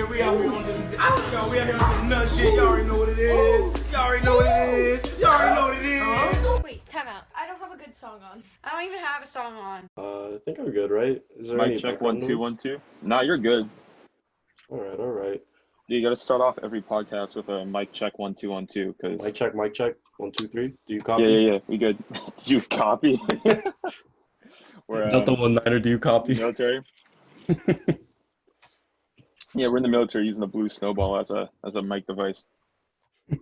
here. We out here on this. Y'all, we out here on some nut shit. Y'all already know what it is. Y'all already know what it is. Y'all already know what it is. Wait, time out. I don't have a good song on. I don't even have a song on. I think I'm good, right? Is there any Mic check background 1 2 noise? 1 2. Nah, you're good. All right. Dude, you gotta start off every podcast with a mic check 1 2 1 2. Cause Mic check. 1, 2, 3. Do you copy? yeah. We good. Did you copy? We're Delta 19er, do you copy? military. Yeah, we're in the military using the blue snowball as a mic device. All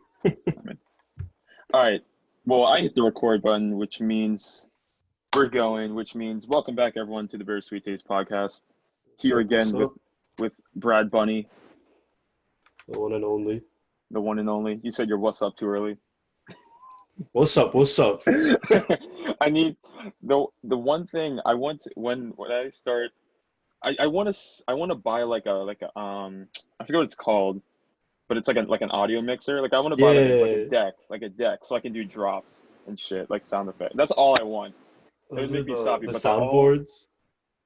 right. Well, I hit the record button, which means we're going. Which means welcome back, everyone, to the Very Sweet Taste podcast. Here again with Brad Bunny, The one and only. the one and only. You said your what's up too early. What's up? I need the one thing I want to, when I start. I want to buy like a I forget what it's called, but it's like an audio mixer. Like I want to buy like a deck so I can do drops and shit like sound effect. That's all I want. It would make me stop you. The But soundboards?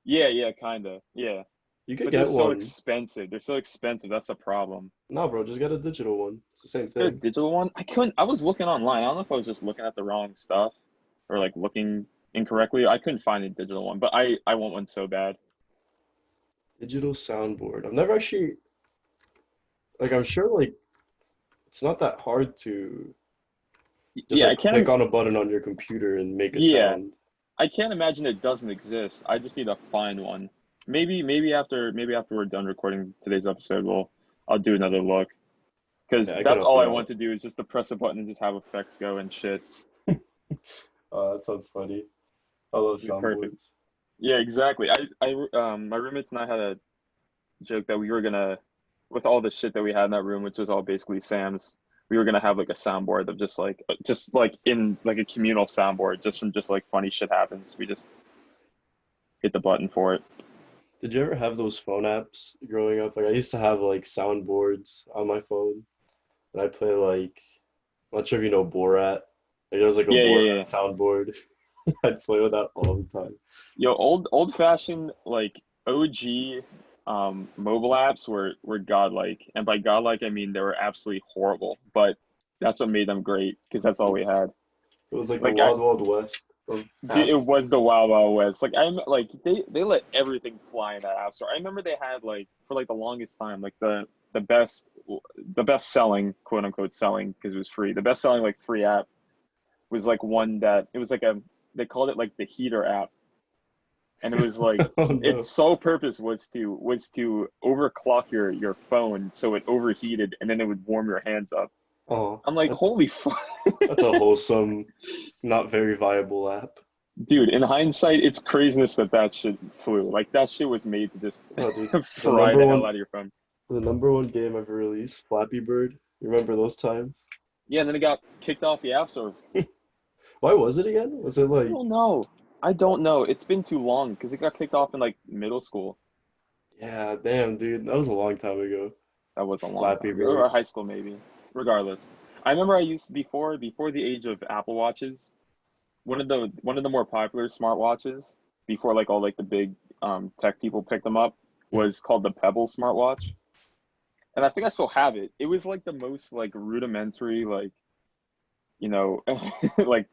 Yeah, kinda. Yeah. You could But get they're so one. expensive. They're so expensive. That's the problem. No, bro, just get a digital one. It's the same Is there a thing. digital one? I was looking online. I don't know if I was just looking at the wrong stuff or like looking incorrectly. I couldn't find a digital one, but I want one so bad. Digital soundboard. I've never actually, like, I'm sure, like, it's not that hard to just Yeah, like click on a button on your computer and make a sound. I can't imagine it doesn't exist. I just need to find one. Maybe after we're done recording today's episode, I'll do another look. Because Yeah, that's all I want to do is just to press a button and just have effects go and shit. That sounds funny. I love It'd be perfect. soundboards. Yeah, exactly. My roommates and I had a joke that we were gonna, with all the shit that we had in that room, which was all basically Sam's, we were gonna have like a soundboard of just like in like a communal soundboard, just from just like funny shit happens. We just hit the button for it. Did you ever have those phone apps growing up? Like, I used to have like soundboards on my phone, and I play like, I'm not sure if you know Borat. Like, there was like a Borat soundboard. I'd play with that all the time. Yo, old fashioned like OG mobile apps were godlike, and by godlike I mean they were absolutely horrible, but that's what made them great because that's all we had. It was like the Wild West of Dude, it apps. was the Wild Wild West. Like they let everything fly in that app store. I remember they had like for like the longest time like the best selling, quote unquote selling, because it was free. The best selling like free app was like one that it was like they called it like the heater app. And it was like Oh, no. its sole purpose was to overclock your phone so it overheated and then it would warm your hands up. Oh, I'm like, holy fuck. that's a wholesome, not very viable app. Dude, in hindsight, it's craziness that shit flew. Like that shit was made to just Oh, dude. fry the hell out of your phone. The number one game ever released, Flappy Bird. You remember those times? Yeah, and then it got kicked off the App Store. Why was it again? Was it like? I don't know. It's been too long because it got kicked off in like middle school. Yeah, damn, dude. That was a long time ago. That was a long Flappy time. Bird. Or high school maybe. Regardless. I remember I used to before the age of Apple Watches, one of the more popular smartwatches before like all like the big tech people picked them up was called the Pebble smartwatch. And I think I still have it. It was like the most like rudimentary like like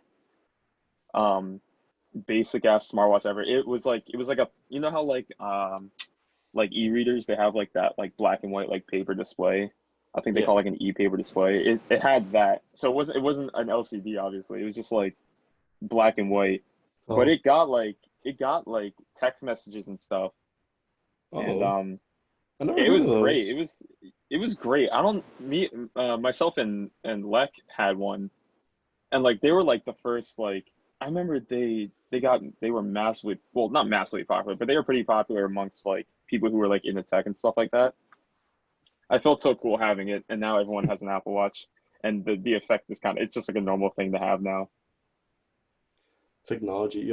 basic ass smartwatch ever. It was like a how like e-readers they have like that like black and white like paper display. I think they call it like an e-paper display. It had that. So it wasn't an LCD obviously. It was just like black and white. Oh. But it got like text messages and stuff. And it was great. It was great. Myself and Lek had one. And like they were like the first like I remember they were massively, well, not massively popular, but they were pretty popular amongst like people who were like into tech and stuff like that. I felt so cool having it, and now everyone has an Apple Watch, and the effect is it's just like a normal thing to have now. Technology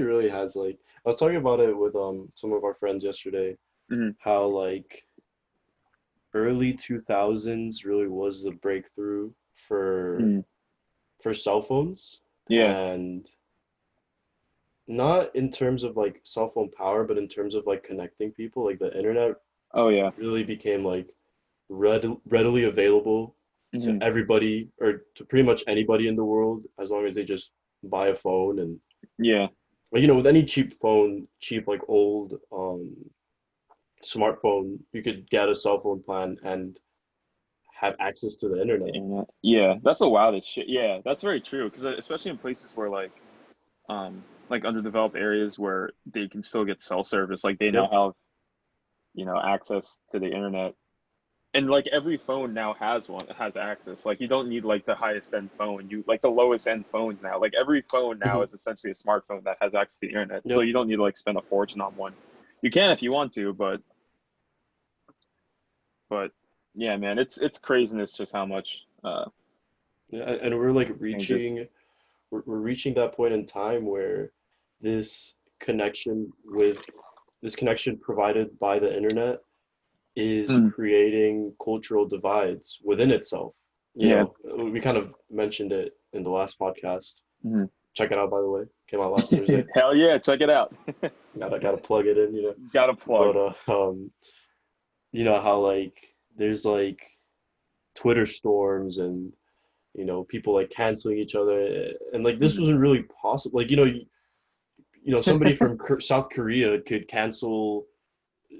really has like, I was talking about it with some of our friends yesterday, how like early 2000s really was the breakthrough for cell phones. Yeah. And not in terms of like cell phone power, but in terms of like connecting people, like the internet Oh yeah. really became like readily available to everybody or to pretty much anybody in the world as long as they just buy a phone. And yeah, like, with any cheap phone, cheap like old smartphone, you could get a cell phone plan and have access to the internet. Yeah, that's the wildest shit. Yeah, that's very true. Because especially in places where like underdeveloped areas where they can still get cell service, like they now Yep. have, access to the internet, and like every phone now has access. Like you don't need like the highest end phone. You like the lowest end phones now. Like every phone now is essentially a smartphone that has access to the internet. So Yep. you don't need to like spend a fortune on one. You can if you want to, but yeah, man, it's craziness just how much Yeah, and we're like changes. we're reaching that point in time where this connection with this connection provided by the internet is creating cultural divides within itself. Yeah. We kind of mentioned it in the last podcast. Mm-hmm. Check it out, by the way. Came out last Thursday. Hell yeah, check it out. Gotta plug it in. Gotta plug. But how like there's like Twitter storms and people like canceling each other, and like this wasn't really possible. Like somebody from South Korea could cancel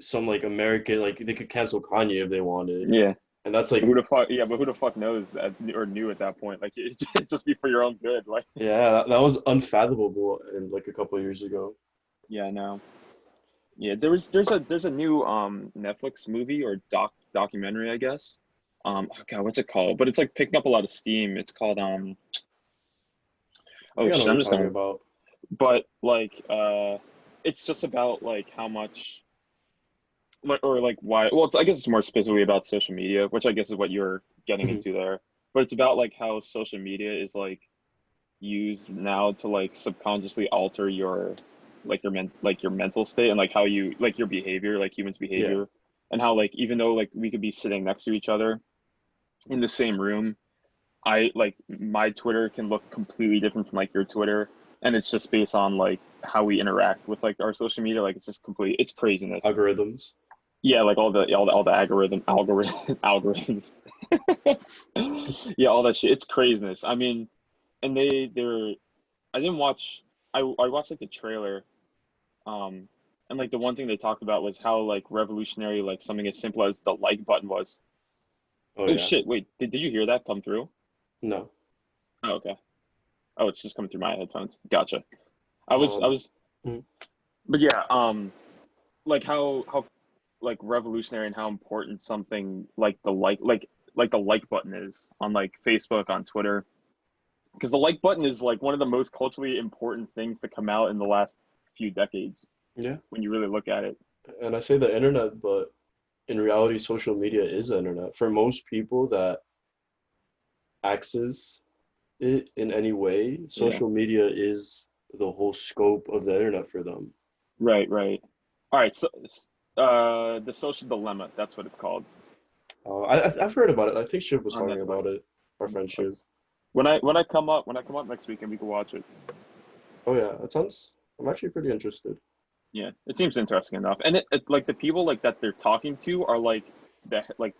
some like American, like they could cancel Kanye if they wanted. Yeah. And that's like who the fuck? Yeah, but who the fuck knows that or knew at that point? Like it just be for your own good. Like yeah, that was unfathomable in like a couple of years ago. Yeah, no. Yeah, there's a new Netflix movie or documentary, I guess. Oh God, what's it called? But it's like picking up a lot of steam. It's called I oh know shit, what I'm you're just talking gonna. about. But like it's just about like how much or like why. Well, I guess it's more specifically about social media, which I guess is what you're getting Mhm. into there. But it's about like how social media is like used now to like subconsciously alter your like your mental state and like how you like your behavior, like humans Yeah. behavior, and how like even though like we could be sitting next to each other in the same room, I like my Twitter can look completely different from like your Twitter, and it's just based on like how we interact with like our social media. Like it's just it's craziness. Algorithms. Yeah, like all the algorithms. Yeah, all that shit. It's craziness. I mean, and they're I didn't watch I watched like the trailer, and like the one thing they talked about was how like revolutionary like something as simple as the like button was. Oh Oh yeah. shit, wait, did you hear that come through? No. Oh, okay. Oh, it's just coming through my headphones. Gotcha. I was Mhm. but yeah, like how like revolutionary and how important something like the like button is on like Facebook, on Twitter. Because the like button is like one of the most culturally important things to come out in the last few decades Yeah. when you really look at it. And I say the internet, but in reality, social media is the internet. For most people that access it in any way, Yeah. social media is the whole scope of the internet for them. Right, right. All right, so the social dilemma, that's what it's called I've heard about it. I think Shiv was on talking about Netflix. it. Our On friend Shiv. Netflix. When I come up next weekend, we can watch it. Oh yeah, it sounds. I'm actually pretty interested. Yeah, it seems interesting enough. And it like the people like that they're talking to are like the like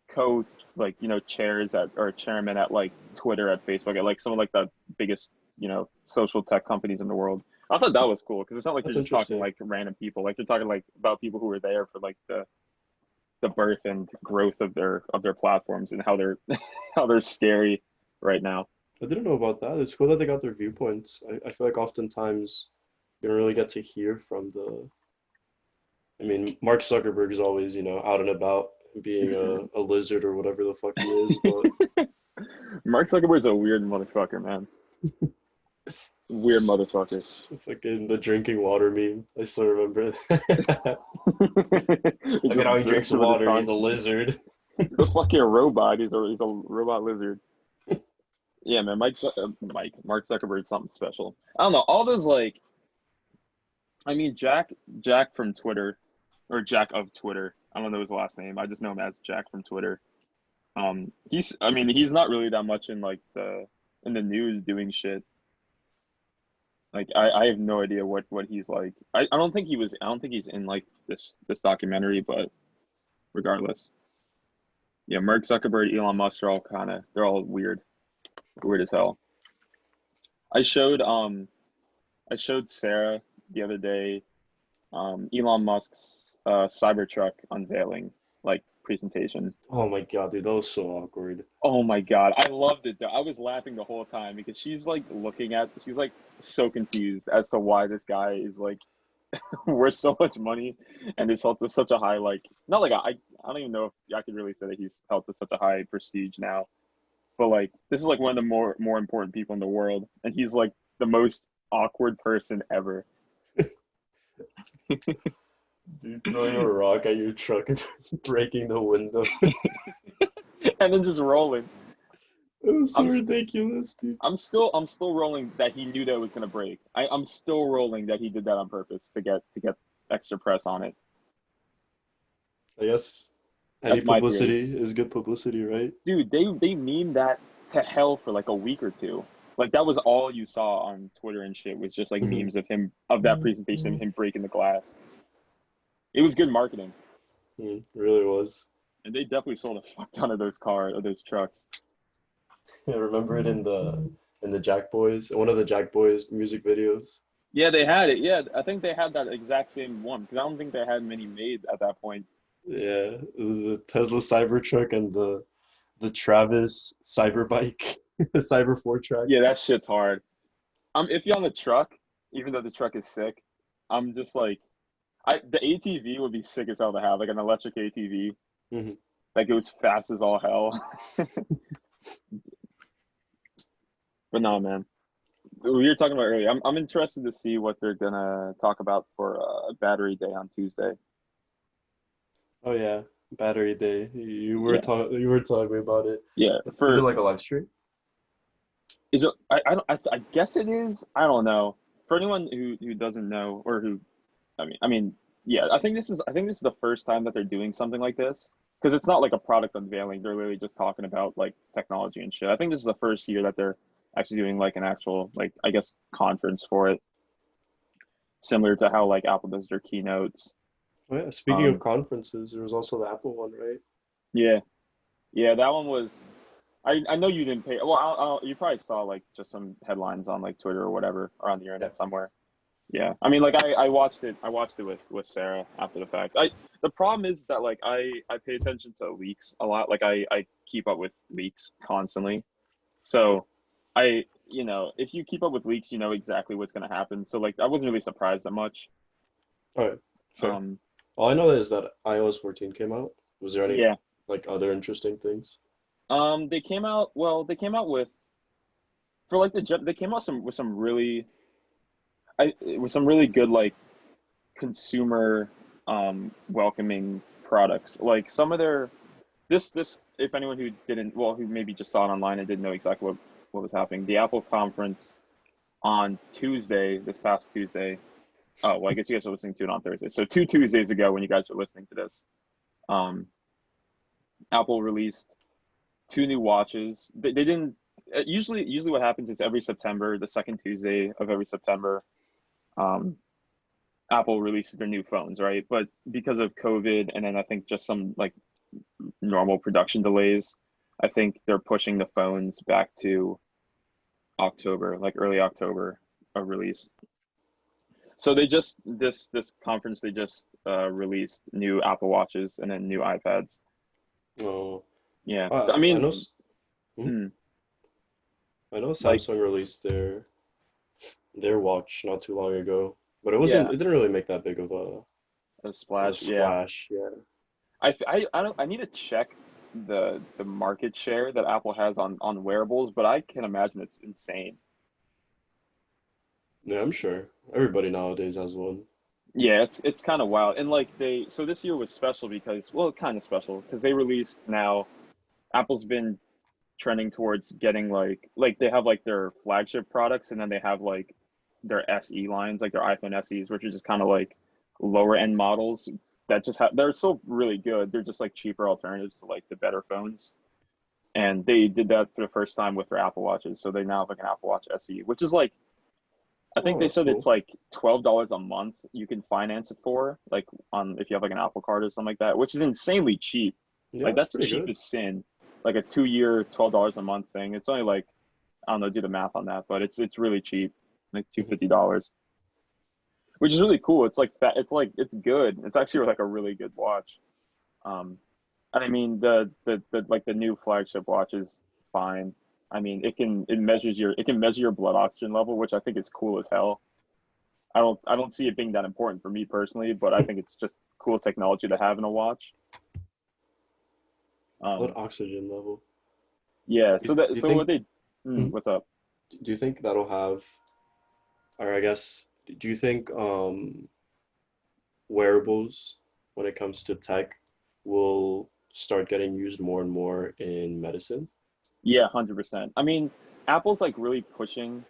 co like chairs at or chairman at like Twitter, at Facebook, at like some of like the biggest social tech companies in the world. I thought that was cool because it's not like you're That's just talking interesting. like random people. Like you're talking like about people who were there for like the birth and growth of their platforms and how they're how they're scary right now. I didn't know about that. It's cool that they got their viewpoints. I feel like oftentimes you don't really get to hear from the. I mean, Mark Zuckerberg is always, out and about being a lizard or whatever the fuck he is, but Mark Zuckerberg's a weird motherfucker, man. Weird motherfucker. fucking the drinking water meme. I still remember. Look at how he Just drinks drinks with his water. He's tongue. a lizard. He's a fucking robot. He's a robot lizard. Yeah, man. Mark Zuckerberg's something special. I don't know. All those like, I mean, Jack from Twitter, or Jack of Twitter. I don't know his last name. I just know him as Jack from Twitter. I mean, he's not really that much in like in the news doing shit. Like I have no idea what he's like. I don't think he's in like this documentary, but regardless. Yeah, Mark Zuckerberg, Elon Musk are all they're all weird. Weird as hell. I showed Sarah the other day Elon Musk's Cybertruck unveiling like presentation. Oh my god, dude, that was so awkward. Oh my god, I loved it though. I was laughing the whole time because she's like she's like so confused as to why this guy is like worth so much money and is held to such a high like not like I don't even know if I could really say that he's held to such a high prestige now. But like this is like one of the more important people in the world, and he's like the most awkward person ever. Dude, throwing a rock at your truck and breaking the window. And then just rolling. It was so ridiculous, dude. I'm still rolling that he knew that it was gonna break. I'm still rolling that he did that on purpose to get extra press on it. I guess any publicity is good publicity, right? Dude, they memed that to hell for like a week or two. Like that was all you saw on Twitter and shit was just like memes of that presentation of him breaking the glass. It was good marketing. It really was. And they definitely sold a fuck ton of those trucks. I remember it in the Jack Boys, one of the Jack Boys music videos. Yeah, they had it. Yeah, I think they had that exact same one because I don't think they had many made at that point. Yeah, the Tesla Cybertruck and the Travis Cyberbike, the Cyber 4 track. Yeah, that shit's hard. If you're on the truck, even though the truck is sick, I'm just like, the ATV would be sick as hell to have, like an electric ATV. Mm-hmm. Like it was fast as all hell. But no, man. We were talking about earlier. I'm interested to see what they're gonna talk about for Battery Day on Tuesday. Oh yeah, Battery Day. You were talking about it. Yeah. Is it like a live stream? Is it? I guess it is. I don't know. For anyone who doesn't know or who, I mean, yeah. I think this is the first time that they're doing something like this because it's not like a product unveiling. They're literally just talking about like technology and shit. I think this is the first year that they're actually doing like an actual like I guess conference for it, similar to how like Apple does their keynotes. Oh, yeah. Speaking of conferences, there was also the Apple one, right? Yeah, that one was. I know you didn't pay. Well, you probably saw like just some headlines on like Twitter or whatever, or on the internet somewhere. Yeah, I mean, like I watched it. I watched it with Sarah after the fact. The problem is that like I pay attention to leaks a lot. Like I keep up with leaks constantly. So if you keep up with leaks, you know exactly what's gonna happen. So like I wasn't really surprised that much. All right. Sure. All I know is that iOS 14 came out. Was there any like other interesting things? They came out with for like they came out with some really good like consumer welcoming products. Like some of their this if anyone who maybe just saw it online and didn't know exactly what was happening, the Apple conference on this past Tuesday. Oh, well, I guess you guys are listening to it on Thursday. So 2 Tuesdays ago when you guys are listening to this, Apple released 2 new watches. They didn't usually what happens is every September, the second Tuesday of every September, Apple releases their new phones, right? But because of COVID and then I think just some like normal production delays, I think they're pushing the phones back to October, like early October of release. So they just this conference they just released new Apple Watches and then new iPads. Oh. Yeah. I mean I know Samsung released their watch not too long ago, but it didn't really make that big of a splash. Yeah. I need to check the market share that Apple has on wearables, but I can imagine it's insane. Yeah, I'm sure. Everybody nowadays has one. Yeah, it's kind of wild. And like so this year was special because, well, kind of special because they released now, Apple's been trending towards getting like they have like their flagship products and then they have like their SE lines, like their iPhone SEs, which are just kind of like lower end models that just they're still really good. They're just like cheaper alternatives to like the better phones. And they did that for the first time with their Apple Watches. So they now have like an Apple Watch SE, which is like, I think they that's said cool. it's like $12 a month you can finance it for, like on if you have like an Apple Card or something like that, which is insanely cheap. Yeah, Like that's that's pretty cheap good. as sin. Like a 2-year, $12 a month thing. It's only like I don't know, do the math on that, but it's really cheap, like Mhm. $250, which is really cool. It's like that. It's like it's good. It's actually like a really good watch. Um, and I mean the like the new flagship watch is fine. I mean it can measure your blood oxygen level, which I think is cool as hell. I don't see it being that important for me personally, but I think it's just cool technology to have in a watch. What Um, oxygen level? yeah. Do, So do that you so what think? they Hmm, what's up? do you think that'll have, or I guess, do you think wearables, when it comes to tech, will start getting used more and more in medicine? Yeah, 100%. I mean, Apple's like really pushing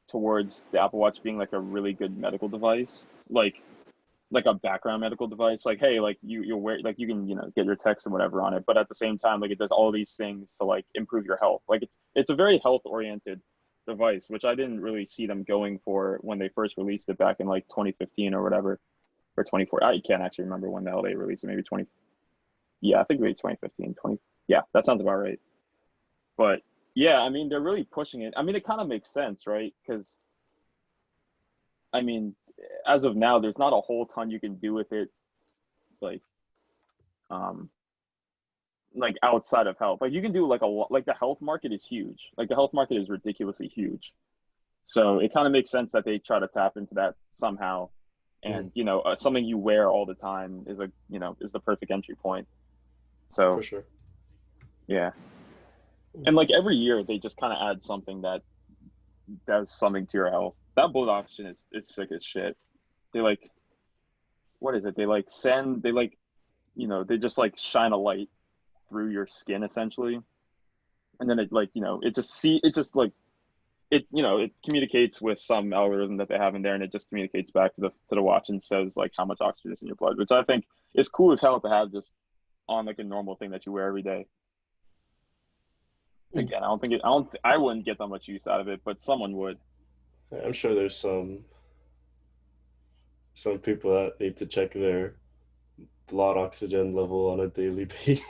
towards the Apple Watch being like a really good medical device, like a background medical device. Like, hey, like you wear like you can get your text and whatever on it, but at the same time, like it does all these things to like improve your health. Like it's a very health oriented device, which I didn't really see them going for when they first released it back in like 2015 or whatever, or 24. I can't actually remember when the hell they released it. Maybe 20. Yeah, I think maybe 2015, 20. Yeah, that sounds about right. But yeah, I mean, they're really pushing it. I mean, it kind of makes sense, right? Because I mean, as of now, there's not a whole ton you can do with it, like, um, like outside of health. Like you can do like a lot. Like the health market is huge. Like the health market is ridiculously huge. So it kind of makes sense that they try to tap into that somehow. Mm, And something you wear all the time is is the perfect entry point. So for sure. yeah, Mm. and like every year they just kind of add something that does something to your health. That blood oxygen is sick as shit. They like what is it? They like they just like shine a light through your skin essentially, and then it like it just like it communicates with some algorithm that they have in there, and it just communicates back to the watch and says like how much oxygen is in your blood, which I think is cool as hell to have just on like a normal thing that you wear every day. Mm. Again, I wouldn't get that much use out of it, but someone would. I'm sure there's some people that need to check their blood oxygen level on a daily basis.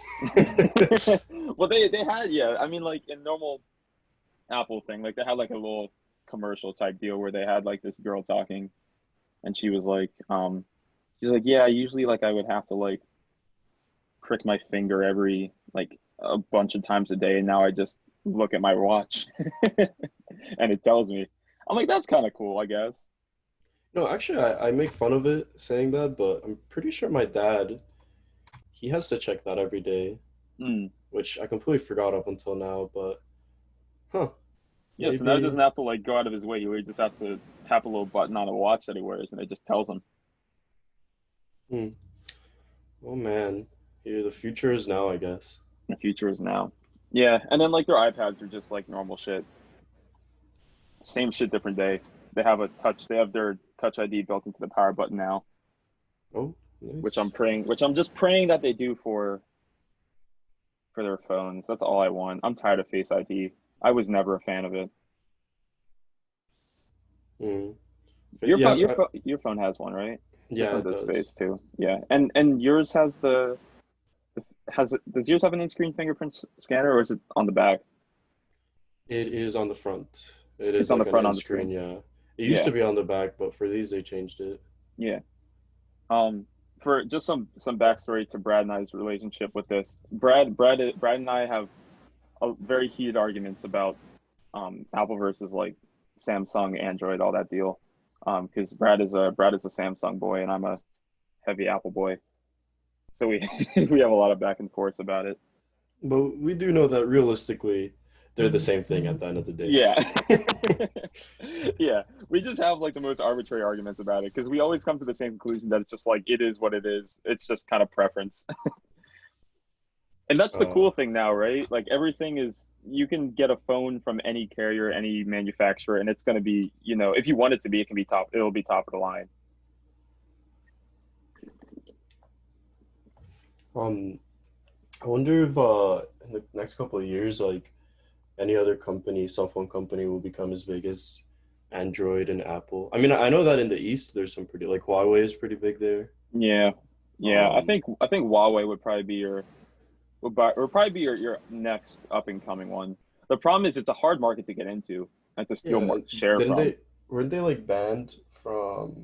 Well, they had, yeah. I mean, like in normal Apple thing, like they had like a little commercial type deal where they had like this girl talking, and she's like, yeah, usually like I would have to like prick my finger every like a bunch of times a day, and now I just look at my watch and it tells me. I'm like, that's kind of cool, I guess. No, actually, I make fun of it saying that, but I'm pretty sure my dad, he has to check that every day, Mm. which I completely forgot up until now, but huh, Yeah, so now he maybe. doesn't have to like go out of his way. He just has to tap a little button on a watch that he wears, and it just tells him. Hmm. Oh man, here the future is now, I guess. The future is now. Yeah, and then like their iPads are just like normal shit. Same shit, different day. They have their touch ID built into the power button now, Oh, nice. which I'm just praying that they do for their phones. That's all I want. I'm tired of Face ID. I was never a fan of it. Hmm. But yeah, Your phone has one, right? Your yeah, phone it does Face does. too. Yeah, and yours has does yours have an in-screen fingerprint scanner, or is it on the back? It is on the front. It It's is on the like an front on the in-screen, screen. yeah. It used Yeah, to be on the back, but for these they changed it. yeah. Um, for just some backstory to Brad and I's relationship with this, Brad and I have a very heated arguments about Apple versus like Samsung, Android, all that deal. Because Brad is a Samsung boy and I'm a heavy Apple boy, so we we have a lot of back and forth about it. But we do know that realistically, they're the same thing at the end of the day. Yeah. Yeah, we just have like the most arbitrary arguments about it because we always come to the same conclusion that it's just like it is what it is. It's just kind of preference. And that's the Uh, cool thing now, right? Like everything is you can get a phone from any carrier, any manufacturer, and it's going to be, if you want it to be, it'll be top of the line. um, I wonder if in the next couple of years, like any other company, cell phone company, will become as big as Android and Apple. I mean, I know that in the East there's some pretty like Huawei is pretty big there. Yeah, yeah. I Um, think I think Huawei would probably be your next up and coming one. The problem is it's a hard market to get into and to steal yeah, more share didn't from they weren't they like banned from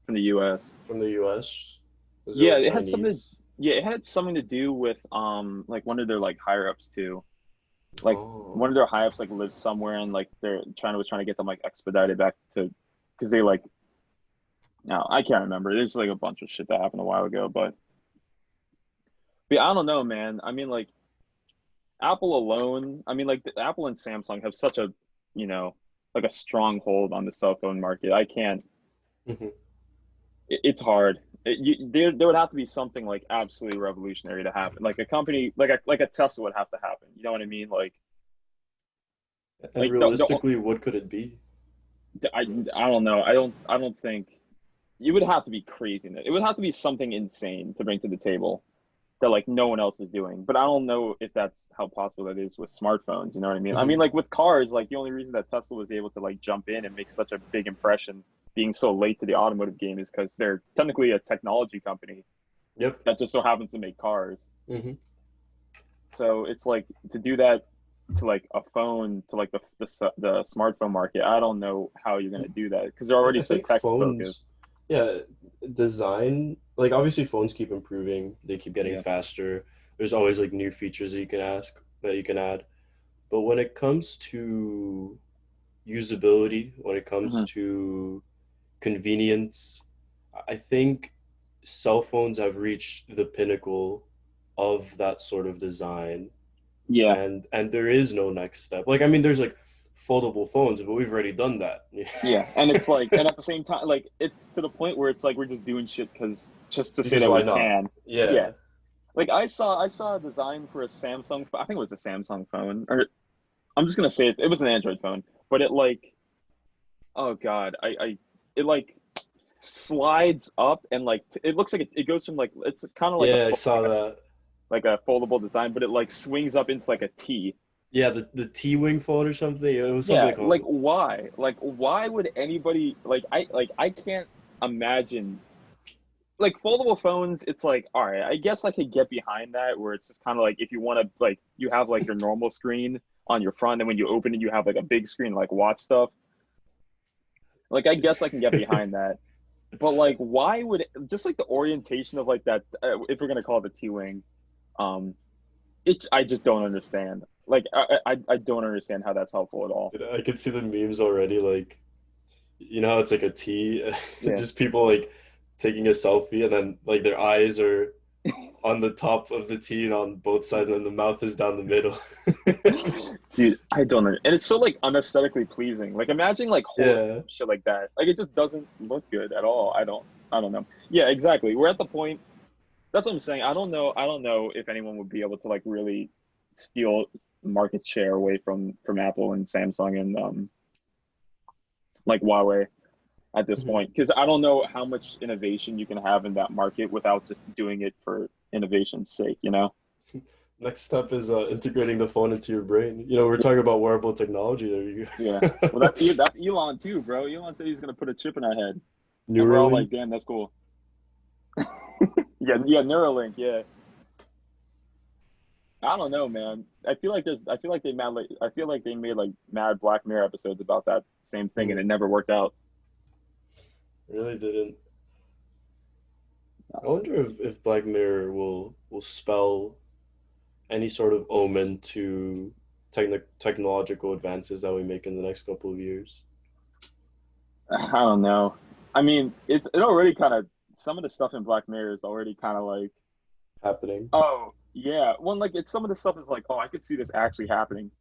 the U.S. from the US? Because they're Yeah, like it had something. Chinese. Yeah, it had something to do with like one of their like higher ups too. Like one Oh. of their high ups like lives somewhere and like they're trying to get them like expedited back to because they like no I can't remember. There's like a bunch of shit that happened a while ago, but yeah, I don't know, man. I mean, like Apple alone. I mean, like the, Apple and Samsung have such a you know like a strong hold on the cell phone market. I can't. Mhm. It's hard. There would have to be something like absolutely revolutionary to happen. Like a company, like a Tesla would have to happen. You know what I mean? And The realistically, what could it be? I don't know. I don't think it would have to be crazy. It would have to be something insane to bring to the table that like no one else is doing. But I don't know if that's how possible that is with smartphones. You know what I mean? I mean, Mhm. like with cars, like the only reason that Tesla was able to like jump in and make such a big impression being so late to the automotive game is because they're technically a technology company Yep. that just so happens to make cars. Hmm. So it's like to do that to like a phone to like the smartphone market. I don't know how you're gonna do that because they're already I so think tech focused. phones, yeah, design, like obviously phones keep improving, they keep getting Yeah. faster. There's always like new features that you can add. But when it comes to usability, when it comes Hmm. to convenience, I think cell phones have reached the pinnacle of that sort of design, Yeah. and there is no next step. Like I mean, there's like foldable phones, but we've already done that. Yeah. And it's like, and at the same time, like it's to the point where it's like we're just doing shit because just to say Because that why we not? can. Yeah. Yeah. Like I saw a design for a Samsung. I think it was a Samsung phone, or I'm just gonna say it was an Android phone, but it like oh god, I it like slides up and like it looks like it goes from like it's kind of like Yeah, I saw that. like a foldable design, but it like swings up into like a T. Yeah, the T-Wing phone or something. It was Yeah, something like called. why? Like why would anybody like I can't imagine like foldable phones, it's like, all right, I guess I could get behind that where it's just kind of like if you want to like you have like your normal screen on your front and when you open it you have like a big screen like watch stuff. Like I guess I can get behind that. But like why would just like the orientation of like that if we're gonna call it the T-wing, um I just don't understand. Like I don't understand how that's helpful at all. I can see the memes already. Like, you know how it's like a T, Yeah. just people like taking a selfie and then like their eyes are on the top of the T and on both sides, and then the mouth is down the middle. Dude, I don't know. And it's so like unesthetically pleasing. Like imagine like holding Yeah. some shit like that. Like it just doesn't look good at all. I don't know. Yeah, exactly. We're at the point that's what I'm saying. I don't know if anyone would be able to like really steal market share away from Apple and Samsung and like Huawei at this Mhm. point because I don't know how much innovation you can have in that market without just doing it for innovation's sake, you know? Next step is integrating the phone into your brain. You know, we're talking about wearable technology. There you Yeah. Well, go. that's Elon too, bro. Elon said he's gonna put a chip in our head, and we're all like, Neuralink. "Damn, that's cool." Yeah, yeah, Neuralink. Yeah. I don't know, man. I feel like they mad like I feel like they made like mad Black Mirror episodes about that same thing, and Mhm. it never worked out. Really didn't. I wonder if Black Mirror will spell any sort of omen to technological advances that we make in the next couple of years I don't know. I mean, it already kind of some of the stuff in Black Mirror is already kind of like, happening. oh yeah, one like it's some of the stuff is like, oh, I could see this actually happening.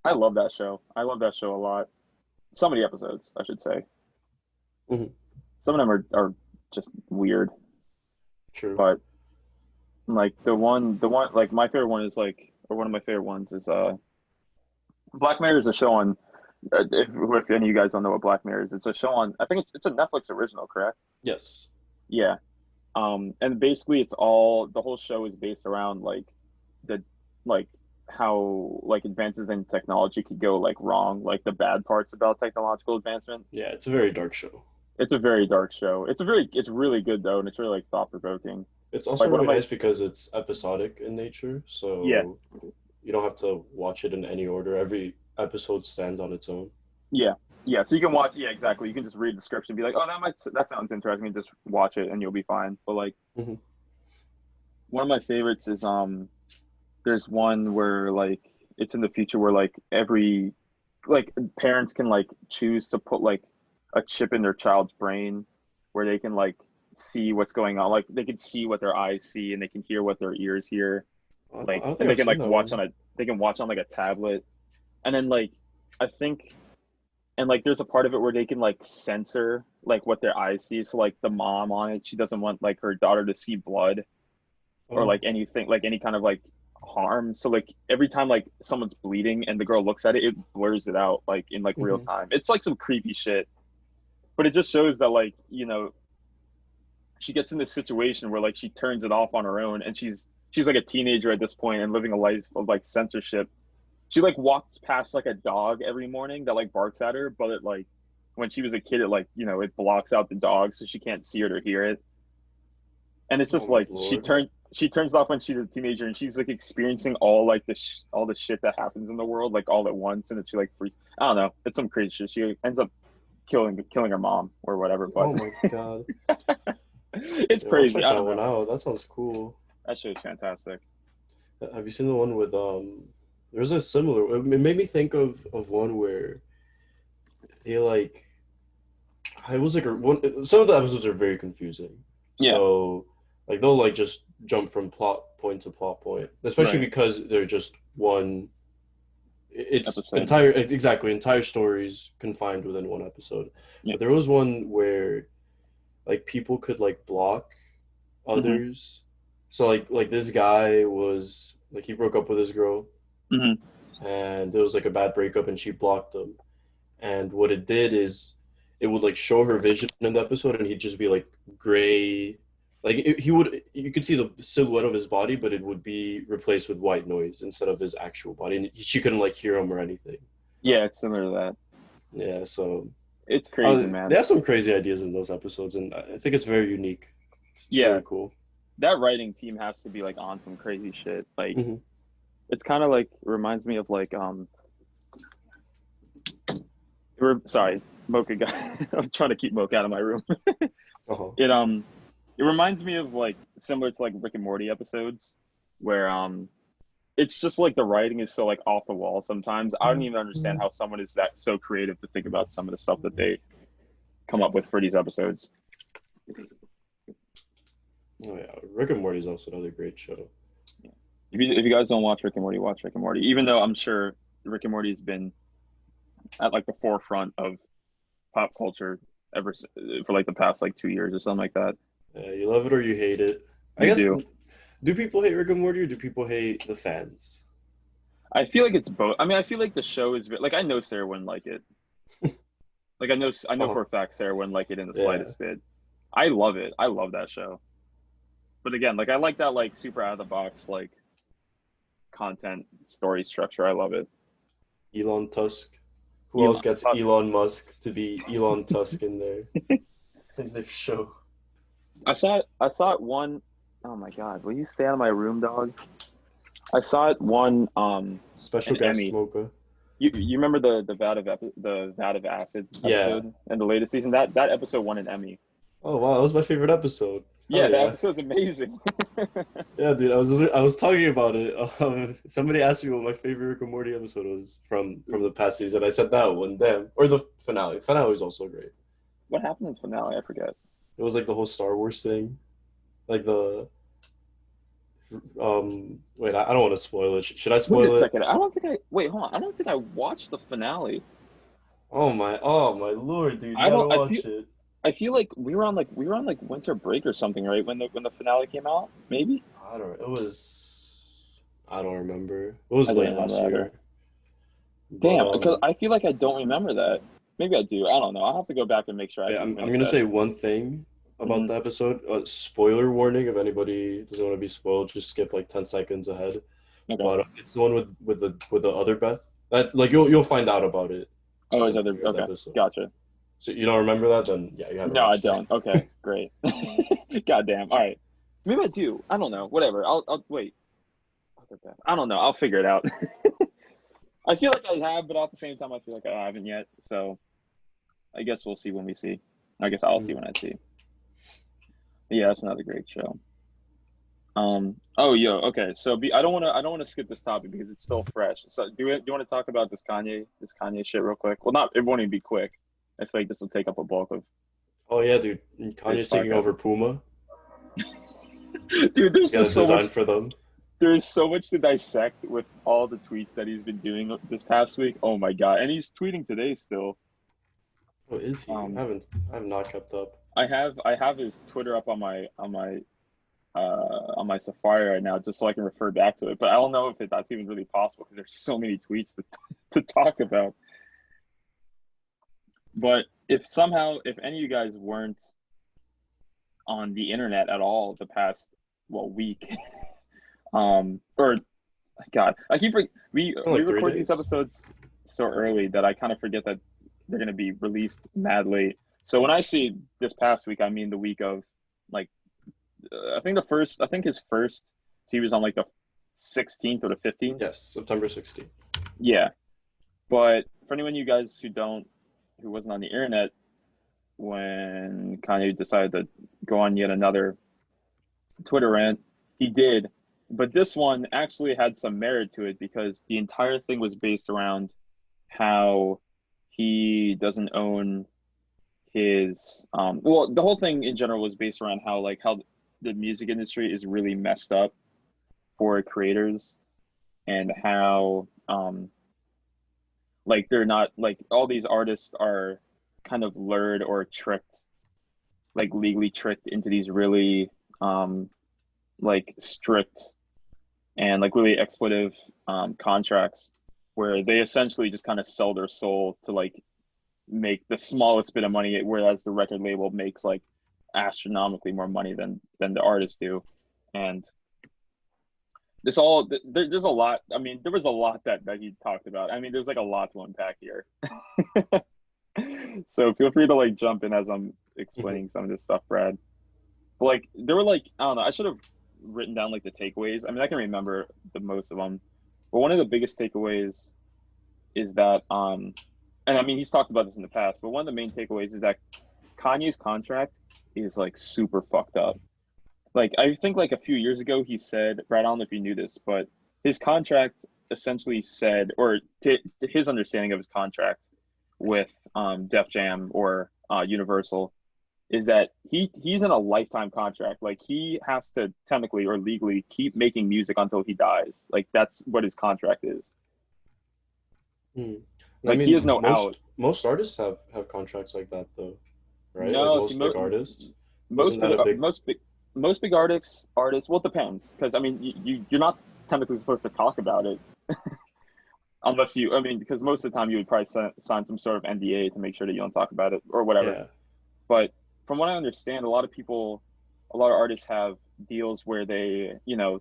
I love that show. I love that show a lot. Some of the episodes, I should say. Mhm. Some of them are just weird, True. but like the one like my favorite one is like or one of my favorite ones is Black Mirror is a show on if any of you guys don't know what Black Mirror is, it's a show on I think it's a Netflix original, correct? Yes. Yeah. And basically it's all the whole show is based around like the like how like advances in technology could go like wrong, like the bad parts about technological advancement. Yeah, it's a very dark show. It's a very dark show. It's really good though, and it's really like thought provoking. It's also really nice because it's episodic in nature, so you don't have to watch it in any order. Every episode stands on its own. Yeah. So you can watch. Yeah, exactly. You can just read the script and be like, "Oh, that sounds interesting," and just watch it, and you'll be fine. But like, one of my favorites is there's one where like it's in the future where like every like parents can like choose to put like a chip in their child's brain where they can like see what's going on. Like they can see what their eyes see and they can hear what their ears hear. Like and they can like watch on like a tablet. And then like I think and like there's a part of it where they can like censor like what their eyes see. So like the mom on it, she doesn't want like her daughter to see blood or like anything, like any kind of like harm. So like every time like someone's bleeding and the girl looks at it, it blurs it out like in like real time. It's like some creepy shit. But it just shows that like, you know, she gets in this situation where like she turns it off on her own and she's like a teenager at this point and living a life of like censorship. She like walks past like a dog every morning that like barks at her, but it like when she was a kid, it like, you know, it blocks out the dog so she can't see it or hear it. And it's just like she turns off when she's a teenager and she's like experiencing all like all the shit that happens in the world like all at once, and then she like freaks. I don't know, it's some crazy shit. She ends up killing her mom or whatever. But oh my god, it's crazy. I'll check that one out. That sounds cool. That show's fantastic. Have you seen the one with there's a similar, it made me think of one where they like, it was like some of the episodes are very confusing. Yeah. So like they'll like just jump from plot point to plot point, especially because they're just one. It's episode. Entire stories confined within one episode. Yeah. But there was one where like people could like block others. So like this guy was like, he broke up with his girl, and there was like a bad breakup, and she blocked him. And what it did is it would like show her vision in the episode, and he'd just be like gray. Like you could see the silhouette of his body, but it would be replaced with white noise instead of his actual body, and she couldn't like hear him or anything. Yeah, it's similar to that. Yeah, so it's crazy, man. They have some crazy ideas in those episodes, and I think it's very unique. It's really cool. That writing team has to be like on some crazy shit. Like, it's kind of like reminds me of like sorry, Mocha guy. I'm trying to keep Mocha out of my room. It reminds me of like similar to like Rick and Morty episodes where it's just like the writing is so like off the wall sometimes. I don't even understand how someone is that so creative to think about some of the stuff that they come up with for these episodes. Oh yeah, Rick and Morty is also another great show. Yeah. If you guys don't watch Rick and Morty, watch Rick and Morty. Even though I'm sure Rick and Morty has been at like the forefront of pop culture ever for like the past like 2 years or something like that. Yeah, you love it or you hate it. I guess. Do people hate Rick and Morty or do people hate the fans? I feel like it's both. I mean, I feel like the show is like, I know Sarah wouldn't like it. Like I know for a fact Sarah wouldn't like it in the slightest bit. I love it. I love that show. But again, like I like that like super out of the box like content story structure. I love it. Elon Tusk. Who else gets Elon Musk to be Elon Tusk in there? In this show. I saw it one. Oh my god! Will you stay out of my room, dog? I saw it one. Special guest Mocha. You remember the vat of acid episode in the latest season? That episode won an Emmy. Oh wow, that was my favorite episode. Yeah, that episode's amazing. Yeah, dude, I was talking about it. Somebody asked me what my favorite Rick and Morty episode was from the past season. I said that one. Damn, or the finale. Finale was also great. What happened in the finale? I forget. It was like the whole Star Wars thing, like the. Wait, I don't want to spoil it. Should I spoil it? Wait a second. Wait, hold on. I don't think I watched the finale. Oh my lord, dude! You gotta watch it. I feel like we were on winter break or something, right? When the finale came out, maybe. I don't remember. It was late last year. Damn, because I feel like I don't remember that. Maybe I do. I don't know. I'll have to go back and make sure. I'm gonna say one thing about the episode. Spoiler warning: if anybody doesn't want to be spoiled, just skip like 10 seconds ahead. Okay. But it's the one with the other Beth. That like you'll find out about it. Oh, it's other. Okay, gotcha. So you don't remember that? Then yeah, you haven't. No, I don't. It. Okay, great. Goddamn. All right. Maybe I do. I don't know. Whatever. I'll wait. I don't know. I'll figure it out. I feel like I have, but at the same time, I feel like I haven't yet. So I guess we'll see when we see. I guess I'll see when I see. Yeah, that's another great show. Oh, okay. So I don't want to skip this topic because it's still fresh. So do you want to talk about this Kanye shit real quick? Well, it won't even be quick. I feel like this will take up a bulk of. Oh yeah, dude. Kanye's taking over Puma. Dude, there's just so much for them. There's so much to dissect with all the tweets that he's been doing this past week. Oh my god, and he's tweeting today still. Oh, is he? I have not kept up. I have his Twitter up on my Safari right now, just so I can refer back to it. But I don't know if that's even really possible because there's so many tweets to talk about. But if any of you guys weren't on the internet at all the past week, or God, I keep we record these episodes so early that I kind of forget that they're gonna be released mad late. So when I see this past week, I mean the week of like. I think his first, he was on like the 16th or the 15th. Yes, September 16th. Yeah. But for anyone of you guys who wasn't on the internet when Kanye decided to go on yet another Twitter rant, he did. But this one actually had some merit to it because the entire thing was based around how he doesn't own his the whole thing in general was based around how the music industry is really messed up for creators and how they're not all these artists are kind of lured or tricked, legally tricked into these really strict and really exploitive contracts where they essentially just kind of sell their soul to make the smallest bit of money, whereas the record label makes astronomically more money than the artists do. And there's a lot. I mean, there was a lot that he talked about. I mean, there's a lot to unpack here. So feel free to jump in as I'm explaining some of this stuff, Brad. But there were I don't know, I should have written down the takeaways. I mean, I can remember the most of them, but one of the biggest takeaways is that and I mean, he's talked about this in the past, but one of the main takeaways is that Kanye's contract is super fucked up. I think a few years ago he said, Brad, I don't know if you knew this, but his contract essentially said, or to his understanding of his contract with Def Jam or Universal, is that he's in a lifetime contract. He has to technically or legally keep making music until he dies. That's what his contract is. I mean, he has no out. Most artists have contracts like that though, right? No, most big artists. Most big artists. Well, it depends, because I mean, you're not technically supposed to talk about it, unless because most of the time you would probably sign some sort of NDA to make sure that you don't talk about it or whatever. Yeah. But from what I understand, a lot of artists have deals where they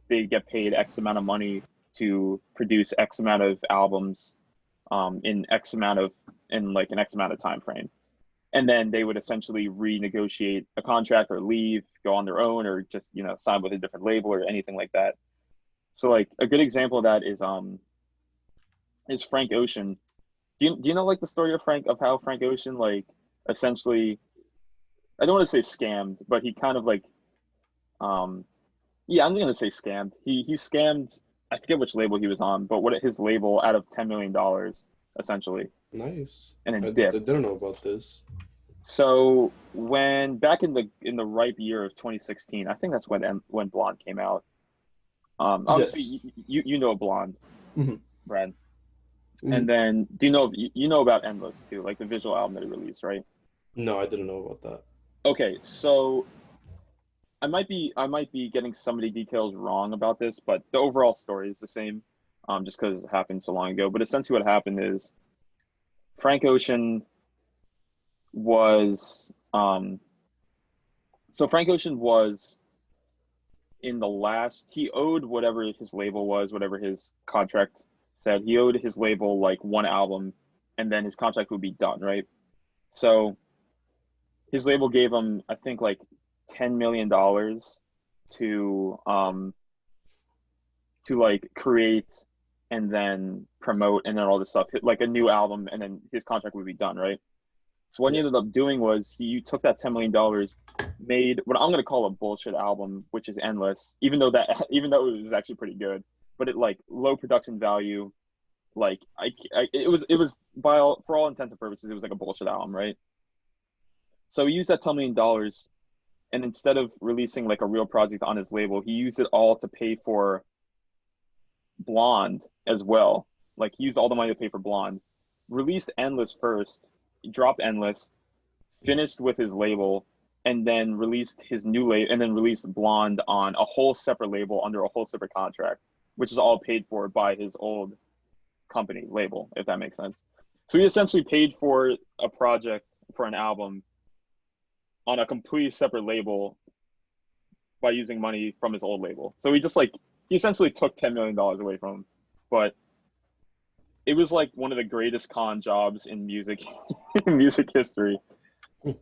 get paid X amount of money to produce X amount of albums. In an X amount of time frame, and then they would essentially renegotiate a contract or leave, go on their own, or just sign with a different label or anything like that. So a good example of that is Frank Ocean. Do you know the story of how Frank Ocean essentially, I don't want to say scammed, but he kind of I'm gonna say scammed. He scammed. I forget which label he was on, but what his label out of $10 million, essentially. Nice. And it dipped. I didn't know about this. So when back in the ripe year of 2016, I think that's when Blonde came out. Obviously, yes. you know Blonde, Brad. Mm-hmm. And then do you know about Endless too, the visual album that he released, right? No, I didn't know about that. Okay, so I might be getting some of the details wrong about this, but the overall story is the same, just because it happened so long ago. But essentially what happened is Frank Ocean was in the last, he owed whatever his label was, whatever his contract said. He owed his label like one album, and then his contract would be done, right? So his label gave him, I think, like $10 million to like create and then promote and then all this stuff, like a new album, and then his contract would be done, right? So what he ended up doing was he took that $10 million, made what I'm gonna call a bullshit album, which is Endless, even though it was actually pretty good, but it like low production value, like it was for all intents and purposes, it was like a bullshit album, right? So he used that $10 million, and instead of releasing like a real project on his label, he used it all to pay for Blonde as well. Like he used all the money to pay for Blonde, released Endless first, dropped Endless, finished with his label, and then released his new label, and then released Blonde on a whole separate label under a whole separate contract, which is all paid for by his old company label, if that makes sense. So he essentially paid for a project, for an album, on a completely separate label by using money from his old label. So he essentially took $10 million away from him. But it was like one of the greatest con jobs in music history. And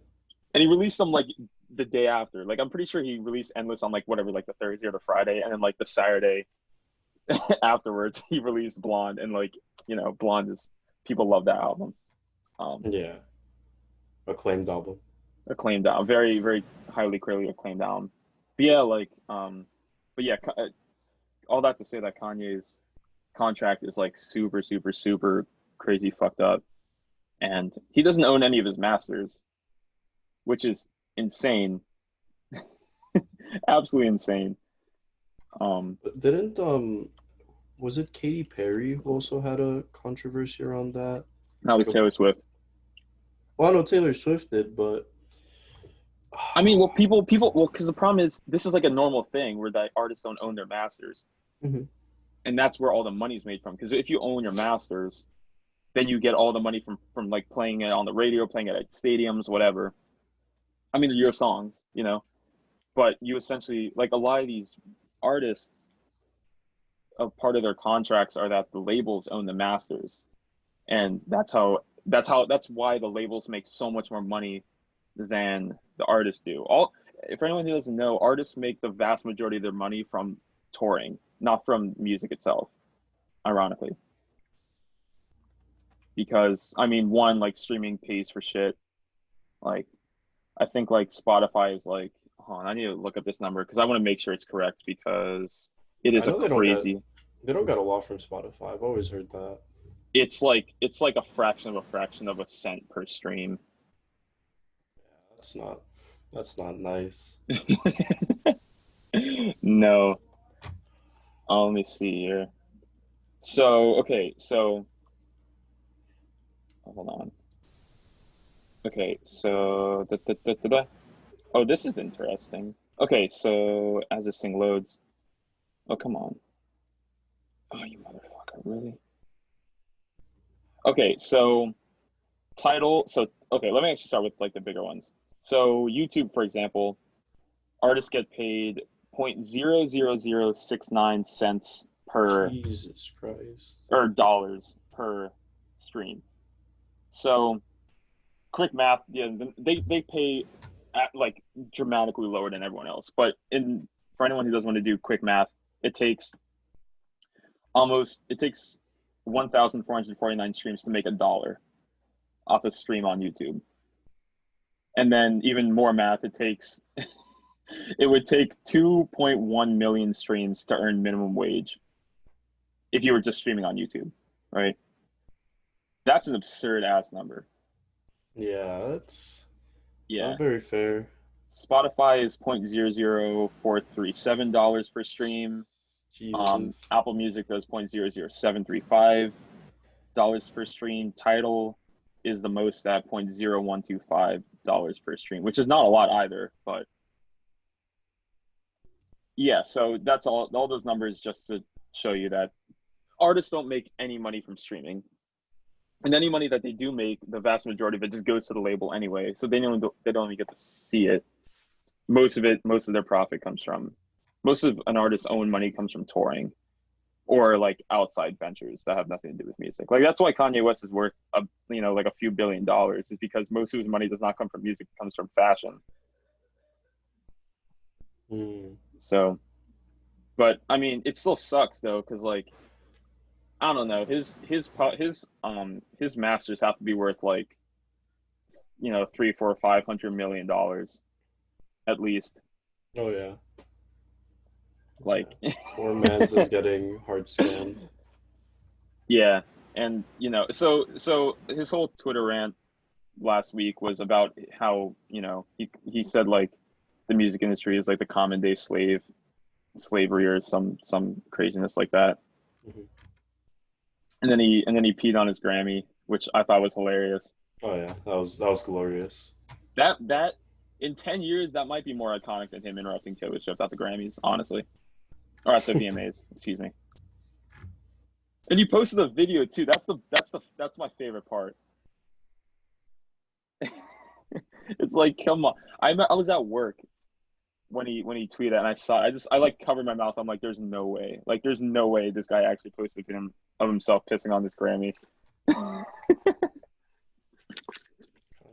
he released them like the day after. Like I'm pretty sure he released Endless on like whatever, like the Thursday or the Friday, and then like the Saturday afterwards he released Blonde, and like, you know, Blonde is, people love that album. Yeah. Acclaimed album. Acclaimed album. Very, very highly critically acclaimed album. But yeah, like but yeah, all that to say that Kanye's contract is like super, super, super crazy fucked up. And he doesn't own any of his masters, which is insane. Absolutely insane. Didn't was it Katy Perry who also had a controversy around that? That was Taylor Swift. Well, I know Taylor Swift did, but I mean, well, because the problem is this is like a normal thing where the artists don't own their masters. Mm-hmm. And that's where all the money's made from. Because if you own your masters, then you get all the money from like playing it on the radio, playing it at stadiums, whatever. I mean, they're your songs, you know, but you essentially, like, a lot of these artists, a part of their contracts are that the labels own the masters, and that's why the labels make so much more money than the artists do. For anyone who doesn't know, artists make the vast majority of their money from touring, not from music itself, ironically. Because, I mean, one, like, streaming pays for shit. Like, I think, like, Spotify is, like, hold on, I need to look up this number because I want to make sure it's correct, because it is crazy. They don't get a lot from Spotify. I've always heard that. It's like a fraction of a cent per stream. Yeah, that's not nice. No. Let me see here. So, okay, so hold on. Okay, so oh, this is interesting. Okay, so as this thing loads, oh, come on. Oh, you motherfucker, really? Okay, so okay, let me actually start with like the bigger ones. So YouTube, for example, artists get paid 0.00069 cents per Jesus Christ, or dollars per stream. So quick math, yeah, they pay at like dramatically lower than everyone else. But for anyone who doesn't want to do quick math, it takes 1,449 streams to make $1 off a stream on YouTube. And then even more math, it would take 2.1 million streams to earn minimum wage if you were just streaming on YouTube, right? That's an absurd ass number. Yeah, that's not very fair. Spotify is $0.00437 per stream. Jesus. Apple Music does $0.00735 per stream. Tidal is the most at $0.0125 per stream, which is not a lot either, but yeah, so that's all those numbers just to show you that artists don't make any money from streaming. And any money that they do make, the vast majority of it just goes to the label anyway. So they don't even get to see it. Most of their profit comes from most of an artist's own money comes from touring or like outside ventures that have nothing to do with music. Like that's why Kanye West is worth like a few $billions is because most of his money does not come from music, it comes from fashion. So, but I mean, it still sucks though, because like I don't know, his masters have to be worth like, you know, 300, 400, $500 million at least. Oh yeah. Like poor man's is getting hard scammed. Yeah, and you know, so his whole Twitter rant last week was about how, you know, he said like the music industry is like the common day slavery or some craziness like that. Mm-hmm. And then he peed on his Grammy, which I thought was hilarious. Oh yeah, that was glorious. That in 10 years that might be more iconic than him interrupting Taylor Swift at the Grammys, honestly. Or at the VMAs, excuse me. And you posted a video too. That's my favorite part. It's like, come on. I was at work when he tweeted and I saw it. I like covered my mouth. I'm like, there's no way. Like there's no way this guy actually posted of himself pissing on this Grammy. Kanye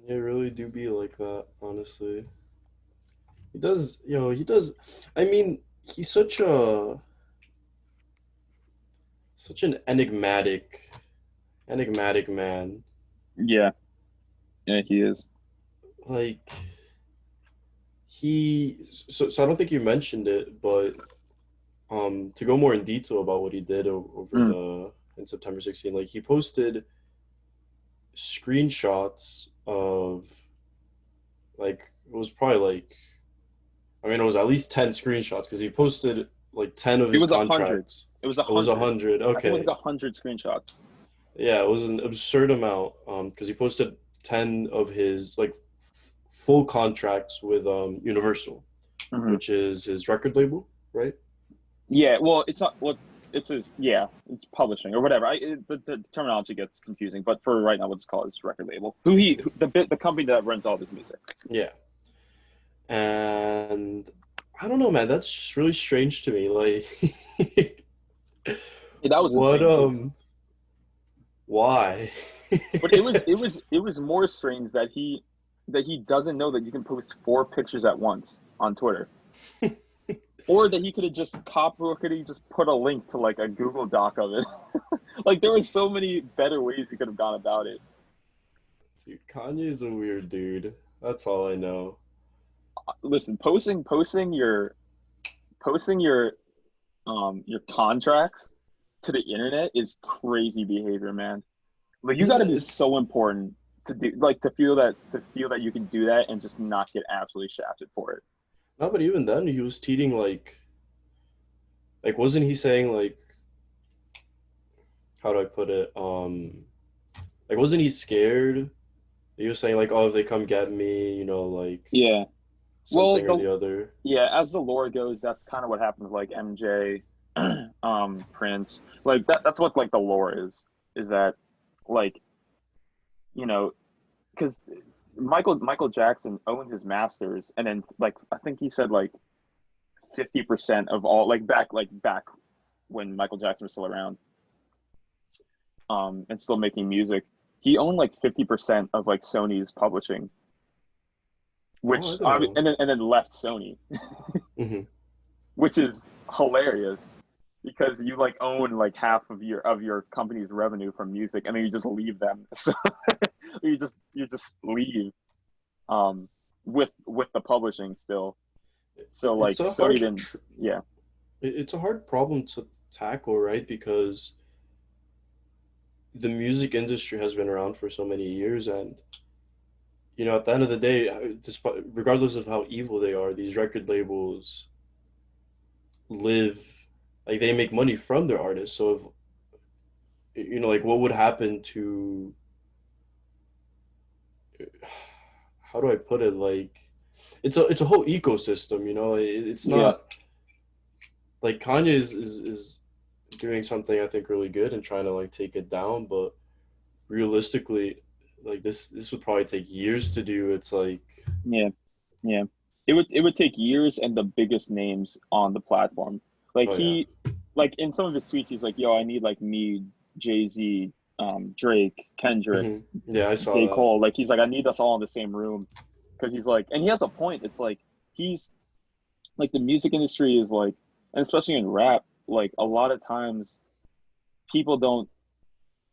really do be like that, honestly. He does. I mean, he's such an enigmatic man. Yeah, he is. Like so I don't think you mentioned it, but to go more in detail about what he did over in September 16, like he posted screenshots of like it was probably like it was at least 10 screenshots because he posted like 10 of his contracts. It was 100. Okay. It was like 100 screenshots. Yeah, it was an absurd amount because he posted 10 of his like full contracts with Universal, which is his record label, right? Yeah, well, it's not. Well, it's it's publishing or whatever. The terminology gets confusing, but for right now, we'll just call it his record label. The company that runs all of his music. Yeah, and I don't know, man. That's just really strange to me. Like, that was what? Insane why? But it was more strange that he doesn't know that you can post 4 pictures at once on Twitter. Or that he could have just put a link to like a Google Doc of it. Like there were so many better ways he could have gone about it. Dude, Kanye's a weird dude. That's all I know. Listen, posting your contracts to the internet is crazy behavior, man. Like you got to be so important to do, like to feel that you can do that and just not get absolutely shafted for it. No, but even then, he was tweeting like wasn't he saying like, how do I put it? Like wasn't he scared? He was saying like, oh, if they come get me, you know, like yeah, something or the other. Yeah, as the lore goes, that's kind of what happened with like MJ, Prince. Like that's what like the lore is that like, you know, because Michael Jackson owned his masters, and then like I think he said like 50% of all back when Michael Jackson was still around, and still making music, he owned like 50% of like Sony's publishing, which and then left Sony, which is hilarious because you like own like half of your company's revenue from music, and then you just leave them. So you just leave with the publishing still. So like Sony didn't. Yeah, it's a hard problem to tackle, right? Because the music industry has been around for so many years, and you know, at the end of the day, regardless of how evil they are, these record labels live, like they make money from their artists. So if, you know, like what would happen to, how do I put it? Like it's a whole ecosystem, you know. It's not like Kanye is doing something I think really good and trying to like take it down, but realistically, like this would probably take years to do. It's like yeah. it would take years and the biggest names on the platform. Like like in some of his tweets, he's like, "Yo, I need like me, Jay-Z, Drake, Kendrick, Yeah, I saw J. that. Cole." Like he's like, "I need us all in the same room," because he's like, and he has a point. It's like he's like the music industry is like, and especially in rap, like a lot of times people don't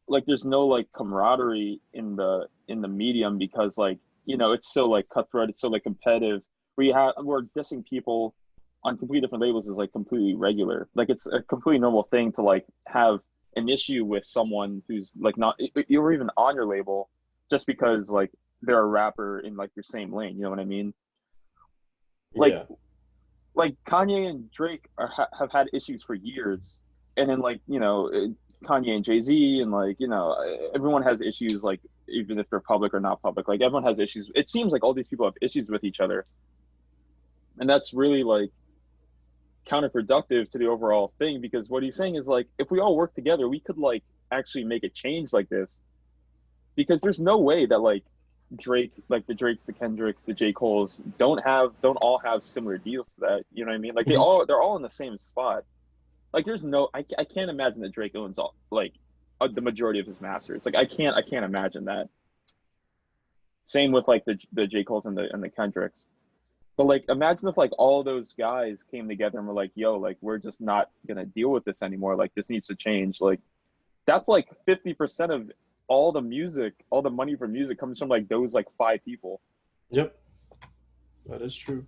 like there's no like camaraderie in the medium because like it's so like cutthroat, it's so like competitive. We're dissing people on completely different labels is like completely regular. Like it's a completely normal thing to like have an issue with someone who's like not you're even on your label just because like they're a rapper in like your same lane. You know what I mean? Like Yeah. like Kanye and Drake have had issues for years, and then like Kanye and Jay-Z and like everyone has issues, like even if they're public or not public, like everyone has issues. It seems like all these people have issues with each other, and that's really like counterproductive to the overall thing, because what he's saying is like if we all work together we could like actually make a change like this, because there's no way that like Drake, like the Drakes, the Kendricks, the J. Coles don't all have similar deals to that. You know what I mean? Like they're all in the same spot. Like there's no, I can't imagine that Drake owns all like the majority of his masters. Like I can't imagine that. Same with like the J. Coles and the Kendricks. But like imagine if like all those guys came together and were like, yo, like we're just not gonna deal with this anymore. Like this needs to change. Like that's like 50% of all the music, all the money for music comes from like those like 5 people. Yep. That is true.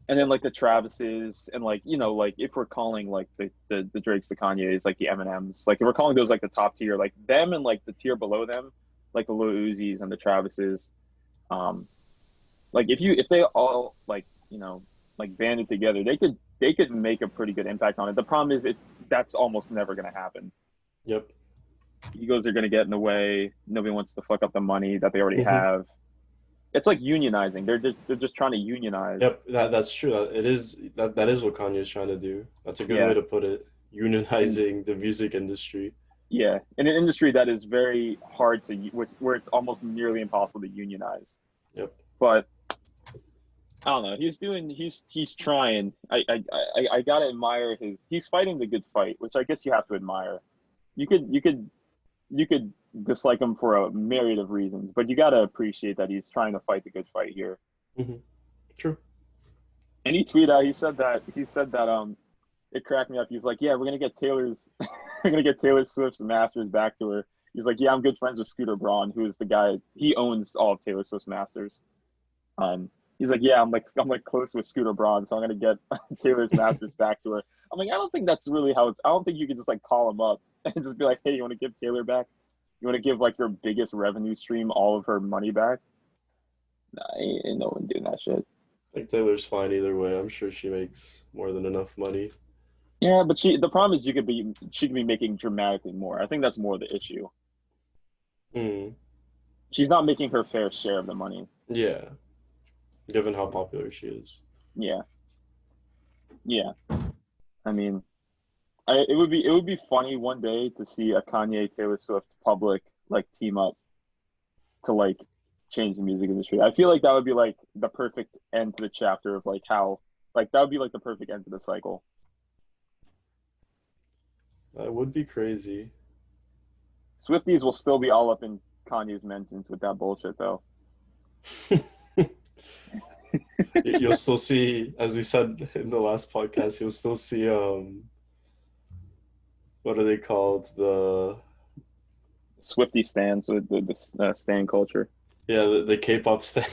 And then like the Travises and like like if we're calling like the Drakes, the Kanyes, like the Eminems, like if we're calling those like the top tier, like them and like the tier below them, like the Lil Uzis and the Travises, like if they all like like banded together, they could make a pretty good impact on it. The problem is that's almost never gonna happen. Yep. Egos are gonna get in the way. Nobody wants to fuck up the money that they already have. It's like unionizing. They're just trying to unionize. Yep, that's true. That is what Kanye is trying to do. That's a good way to put it. Unionizing the music industry. Yeah, in an industry that is very hard to, where it's almost nearly impossible to unionize. Yep. But I don't know. He's trying. I gotta admire he's fighting the good fight, which I guess you have to admire. You could dislike him for a myriad of reasons, but you gotta appreciate that he's trying to fight the good fight here. True. And he tweeted out, he said that it cracked me up. He's like, yeah, we're gonna get Taylor Swift's masters back to her. He's like, yeah, I'm good friends with Scooter Braun, who is the guy, he owns all of Taylor Swift's masters. He's like, yeah, I'm like close with Scooter Braun, so I'm gonna get Taylor's masters back to her. I'm like, I don't think that's really how I don't think you can just like call him up and just be like, hey, you want to give Taylor back? You want to give like your biggest revenue stream all of her money back? Nah, ain't no one doing that shit. I think Taylor's fine either way. I'm sure she makes more than enough money. Yeah, but the problem is she could be making dramatically more. I think that's more the issue. She's not making her fair share of the money. Yeah. Given how popular she is. Yeah. Yeah. I mean, it would be funny one day to see a Kanye Taylor Swift public like team up to like change the music industry. I feel like that would be like the perfect end to the chapter of like how like that would be like the perfect end to the cycle. That would be crazy. Swifties will still be all up in Kanye's mentions with that bullshit though. You'll still see, as we said in the last podcast, you'll still see what are they called? The Swiftie stands with the stan culture. Yeah, the K-pop stands.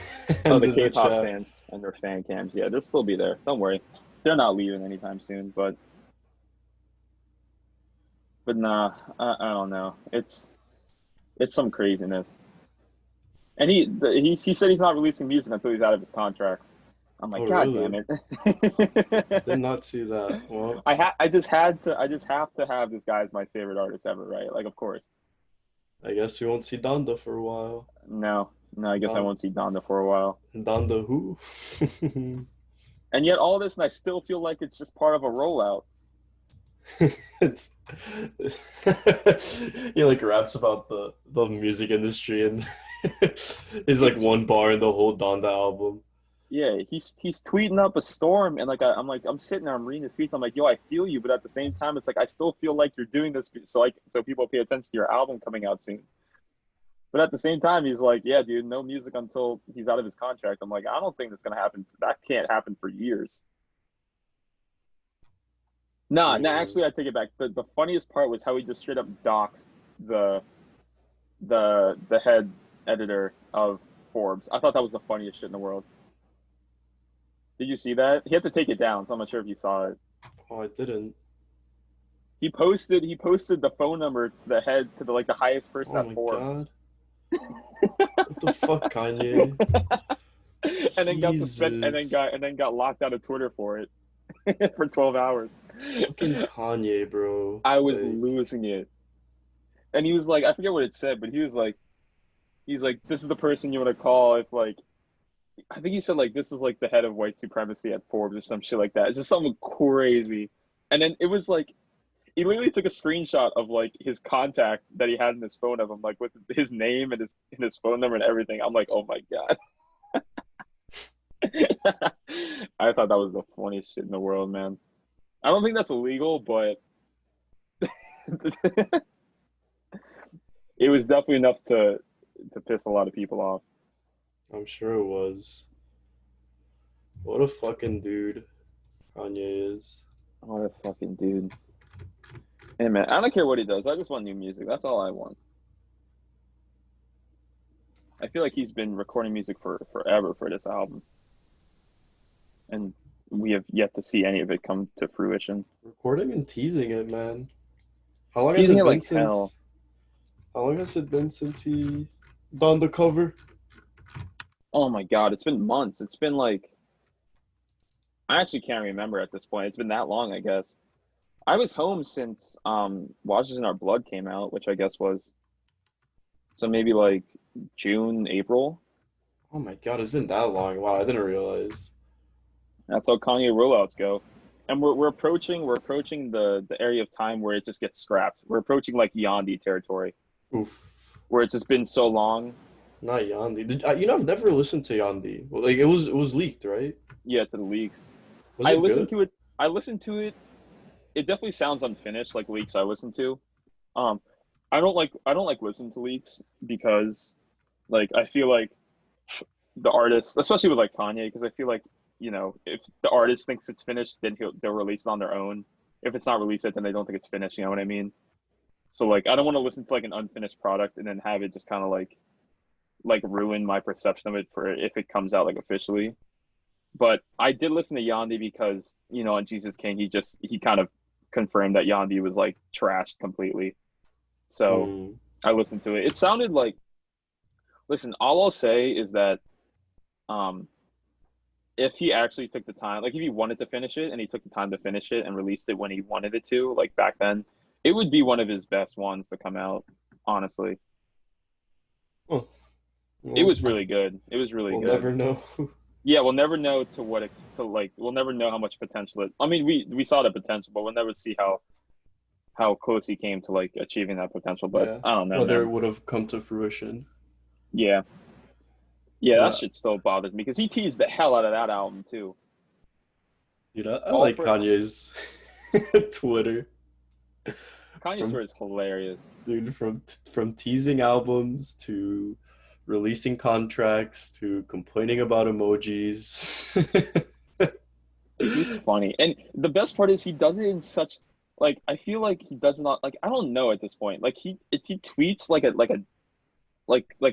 Oh, the K-pop stands and their fan cams. Yeah, they'll still be there. Don't worry, they're not leaving anytime soon. But nah, I don't know. It's some craziness. And he said he's not releasing music until he's out of his contracts. I'm like, God damn it! Did not see that. Well, I just have to have this guy as my favorite artist ever, right? Like, of course. I guess we won't see Donda for a while. No, I guess I won't see Donda for a while. Donda who? And yet all this, and I still feel like it's just part of a rollout. It's he like raps about the music industry and he's like one bar in the whole Donda album. Yeah, he's tweeting up a storm, and like I'm sitting there, I'm reading the tweets. I'm like, yo, I feel you, but at the same time, it's like I still feel like you're doing this so people pay attention to your album coming out soon. But at the same time, he's like, yeah, dude, no music until he's out of his contract. I'm like, I don't think that's gonna happen. That can't happen for years. Nah, actually, I take it back. The funniest part was how he just straight up doxed the head editor of Forbes. I thought that was the funniest shit in the world. Did you see that? He had to take it down, so I'm not sure if you saw it. Oh, I didn't. He posted the phone number to the head to the highest person at Forbes. God. What the fuck, Kanye? And then got suspended, and then got locked out of Twitter for it for 12 hours. Fucking Kanye, bro. I was losing it. And he was like, I forget what it said, but he's like, this is the person you want to call if I think he said this is the head of white supremacy at Forbes or some shit like that. It's just something crazy. And then it was he literally took a screenshot of his contact that he had in his phone of him, with his name and his phone number and everything. I'm like, oh my God. I thought that was the funniest shit in the world, man. I don't think that's illegal, but it was definitely enough to piss a lot of people off. I'm sure it was. What a fucking dude Kanye is. What a fucking dude. Hey man, I don't care what he does. I just want new music. That's all I want. I feel like he's been recording music for forever for this album. And we have yet to see any of it come to fruition. Recording and teasing it, man. How long teasing has it been since? How long has it been since he done the cover? Oh my God, it's been months. It's been I actually can't remember at this point. It's been that long, I guess. I was home since Watches in Our Blood came out, which I guess was so maybe June, April. Oh my God, it's been that long. Wow, I didn't realize. That's how Kanye rollouts go. And we're approaching the area of time where it just gets scrapped. We're approaching Yandhi territory. Oof. Where it's just been so long. Not Yandhi. I've never listened to Yandhi. It was leaked, right? Yeah, to the leaks. I listened to it. I listened to it. It definitely sounds unfinished, like leaks I listened to. I don't like listening to leaks because, I feel like the artist, especially with Kanye, because I feel like if the artist thinks it's finished, then they'll release it on their own. If it's not released yet, then they don't think it's finished. You know what I mean? So I don't want to listen to an unfinished product and then have it just kind of ruin my perception of it for if it comes out officially. But I did listen to Yandhi because on Jesus King he kind of confirmed that Yandhi was trashed completely. So I listened to it. It sounded listen, all I'll say is that if he actually took the time, if he wanted to finish it and he took the time to finish it and released it when he wanted it to, back then, it would be one of his best ones to come out, honestly. Oh. Well, it was really good. It was really good. We'll never know. Yeah, we'll never know we'll never know how much potential it. I mean, we saw the potential, but we'll never see how close he came to achieving that potential. But yeah. I don't know whether it would have come to fruition. Yeah. Yeah, that shit still bothers me because he teased the hell out of that album too. I like Kanye's Twitter. Kanye's Twitter is hilarious. Dude, from teasing albums to releasing contracts to complaining about emojis. He's funny. And the best part is he does it in such I feel like he does not I don't know at this point. He tweets like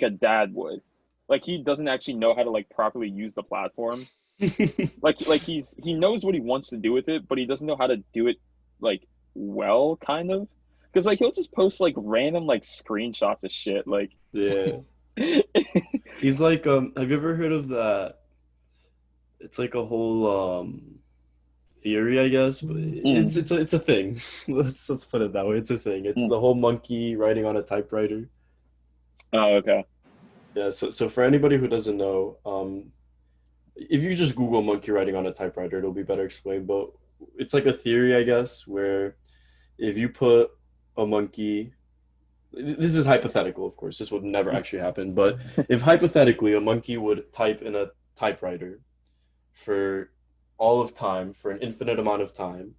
a dad would. He doesn't actually know how to properly use the platform. He knows what he wants to do with it, but he doesn't know how to do it well, kind of. Because he'll just post random screenshots of shit. Yeah. He's have you ever heard of that? It's a whole theory, I guess, but it's a thing. Let's put it that way. It's a thing. It's the whole monkey writing on a typewriter. Oh, okay. Yeah, so for anybody who doesn't know, if you just Google monkey writing on a typewriter, it'll be better explained. But it's a theory, I guess, where if you put a monkey, this is hypothetical, of course, this would never actually happen, but if hypothetically a monkey would type in a typewriter for all of time, for an infinite amount of time,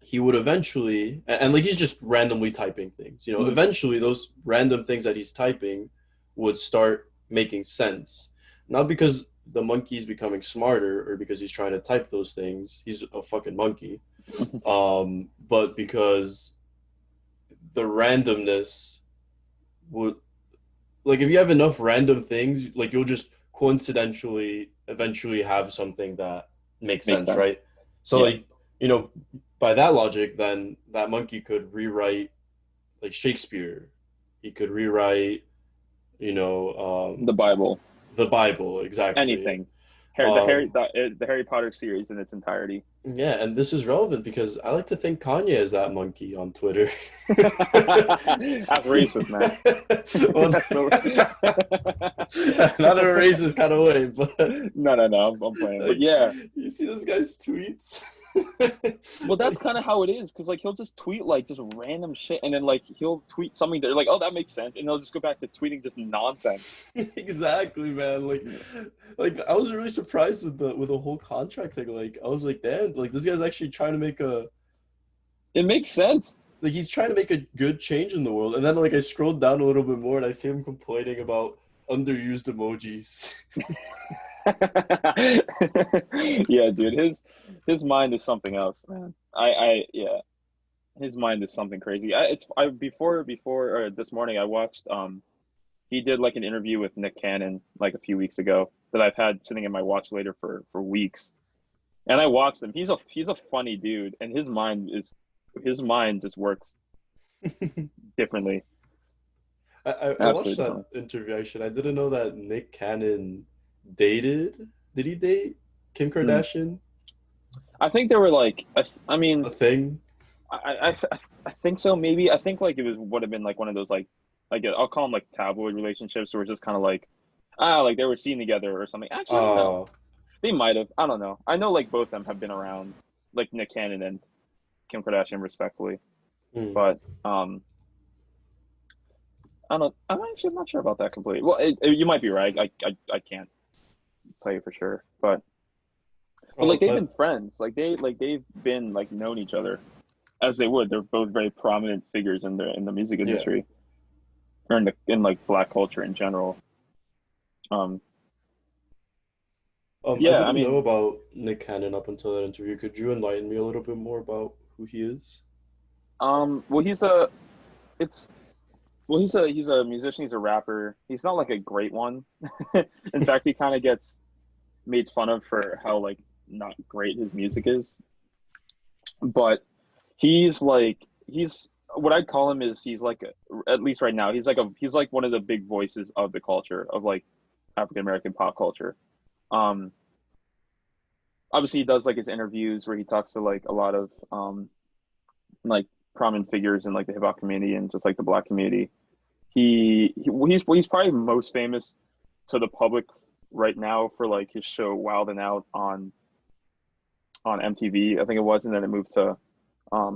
he would eventually, and like he's just randomly typing things, you know, eventually those random things that he's typing would start making sense. Not because the monkey's becoming smarter or because he's trying to type those things. He's a fucking monkey. But because the randomness would, like, if you have enough random things, like, you'll just coincidentally eventually have something that makes sense, right? So, like, you know, by that logic, then that monkey could rewrite, like, Shakespeare. He could rewrite, you know, the Bible. The Bible, exactly. Anything. The Harry Potter series in its entirety. Yeah, and this is relevant because I like to think Kanye is that monkey on Twitter. That's racist, man. Well, not in a racist kind of way, but no, I'm playing. But yeah, you see this guy's tweets. Well, that's kind of how it is, because like he'll just tweet like just random shit, and then like he'll tweet something that like, oh, that makes sense, and he'll just go back to tweeting just nonsense. Exactly, man. Like I was really surprised with the whole contract thing. Like I was like, damn, like this guy's actually trying to make a. It makes sense. Like he's trying to make a good change in the world, and then like I scrolled down a little bit more, and I see him complaining about underused emojis. Yeah, dude, his mind is something else, man. Yeah, his mind is something crazy. Before or this morning I watched he did like an interview with Nick Cannon like a few weeks ago that I've had sitting in my watch later for weeks, and I watched him. He's a funny dude, and his mind just works differently. I watched that interview actually. I didn't know that Nick Cannon dated. Did he date Kim Kardashian? I think they were like, I mean, a thing. I think so. Maybe I think like would have been like one of those like I'll call them like tabloid relationships where it's just kind of like like they were seen together or something. Actually, no, they might have. I don't know. I know like both of them have been around, like Nick Cannon and Kim Kardashian, respectfully. But I'm actually not sure about that completely. Well, you might be right. I can't tell you for sure, but like they've been friends. Like they've been like known each other as they would. They're both very prominent figures in the music industry, or in like Black culture in general. I didn't know about Nick Cannon up until that interview. Could you enlighten me a little bit more about who he is? Well, he's a musician. He's a rapper. He's not like a great one. In fact, he kind of gets made fun of for how like not great his music is. But he's what I'd call him is he's like, at least right now, he's like one of the big voices of the culture of like African American pop culture. Obviously he does like his interviews where he talks to like a lot of like prominent figures in like the hip hop community and just like the Black community. He's probably most famous to the public right now for like his show Wild 'N Out on MTV, I think it was, and then it moved to I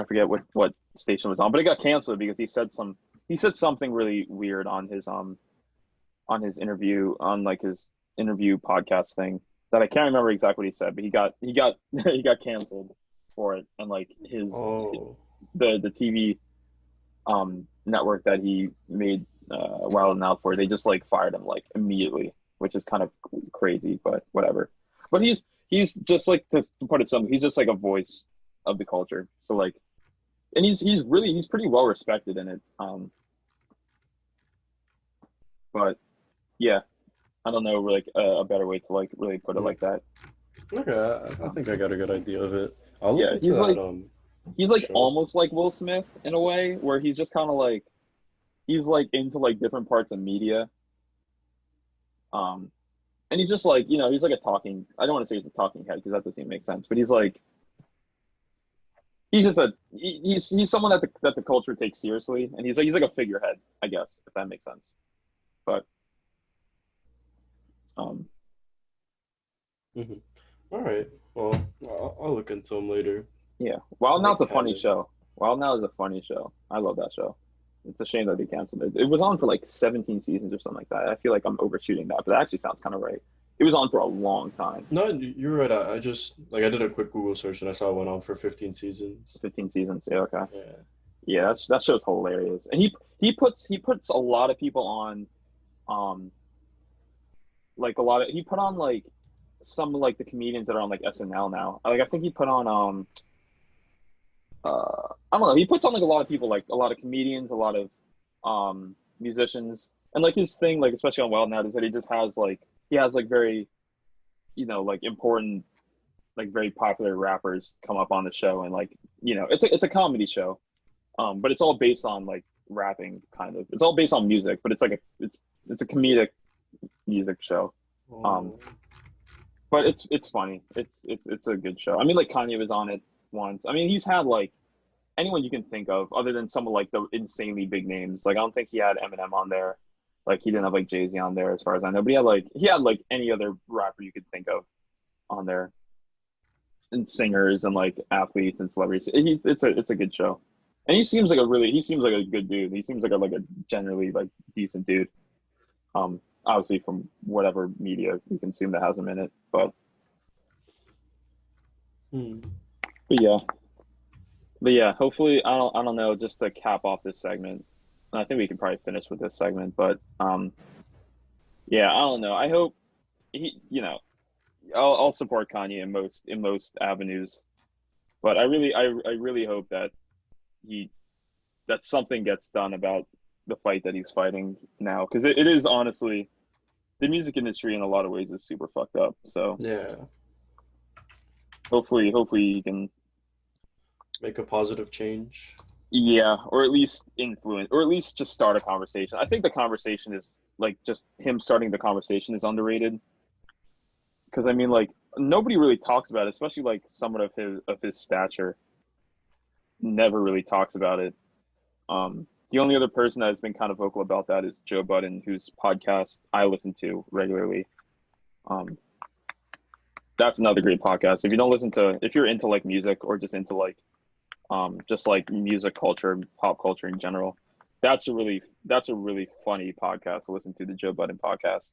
forget what station it was on, but it got canceled because he said something really weird on his interview, on like his interview podcast thing, that I can't remember exactly what he said, but he got he got canceled for it, and like the TV network that he made Wild 'N Out for, they just like fired him like immediately, which is kind of crazy, but whatever. But he's just like, to put it simply, he's just like a voice of the culture. So like, and he's pretty well respected in it. But yeah, I don't know like a better way to like really put it like that. Okay, I think I got a good idea of it. He's like almost like Will Smith in a way, where he's just kind of like, he's like into like different parts of media. And he's just like, you know, he's like I don't want to say he's a talking head because that doesn't even make sense, but he's someone that the culture takes seriously, and he's like a figurehead, I guess, if that makes sense. But All right. Well, I'll look into him later. Yeah. Wild 'N Out's a funny show. Wild 'N Out is a funny show. I love that show. It's a shame that they canceled it. It was on for like 17 seasons or something like that. I feel like I'm overshooting that, but that actually sounds kind of right. It was on for a long time. No, you're right. I just I did a quick Google search and I saw it went on for 15 seasons. 15 seasons. Yeah. Okay. Yeah. Yeah, that show's hilarious, and he puts a lot of people on, like a lot of he put on like some of like the comedians that are on like SNL now. Like I think he put on I don't know. He puts on like a lot of people, like a lot of comedians, a lot of musicians, and like his thing, like especially on Wild 'N Out, is that he has like very, like important, like very popular rappers come up on the show, and like it's a comedy show, but it's all based on like rapping kind of. It's all based on music, but it's like it's a comedic music show. But it's funny. It's a good show. I mean, like Kanye was on it once. I mean, he's had like anyone you can think of, other than some of like the insanely big names. Like I don't think he had Eminem on there. Like he didn't have like Jay-Z on there, as far as I know. But he had like any other rapper you could think of on there, and singers and like athletes and celebrities. It's a good show, and he seems like a good dude. He seems like a generally like decent dude. Obviously from whatever media you consume that has him in it, but yeah, hopefully I don't know, just to cap off this segment, and I think we can probably finish with this segment, but yeah, I don't know. I hope I'll support Kanye in most avenues, but I really hope that that something gets done about the fight that he's fighting now, because it is honestly, the music industry in a lot of ways is super fucked up. So yeah, hopefully he can make a positive change. Yeah, or at least influence, or at least just start a conversation. I think the conversation is like, just him starting the conversation is underrated, because I mean, like, nobody really talks about it, especially like someone of his stature never really talks about it. The only other person that has been kind of vocal about that is Joe Budden, whose podcast I listen to regularly. That's another great podcast. If you're into like music, or just into like music culture, pop culture in general, that's a really funny podcast to listen to, the Joe Budden podcast.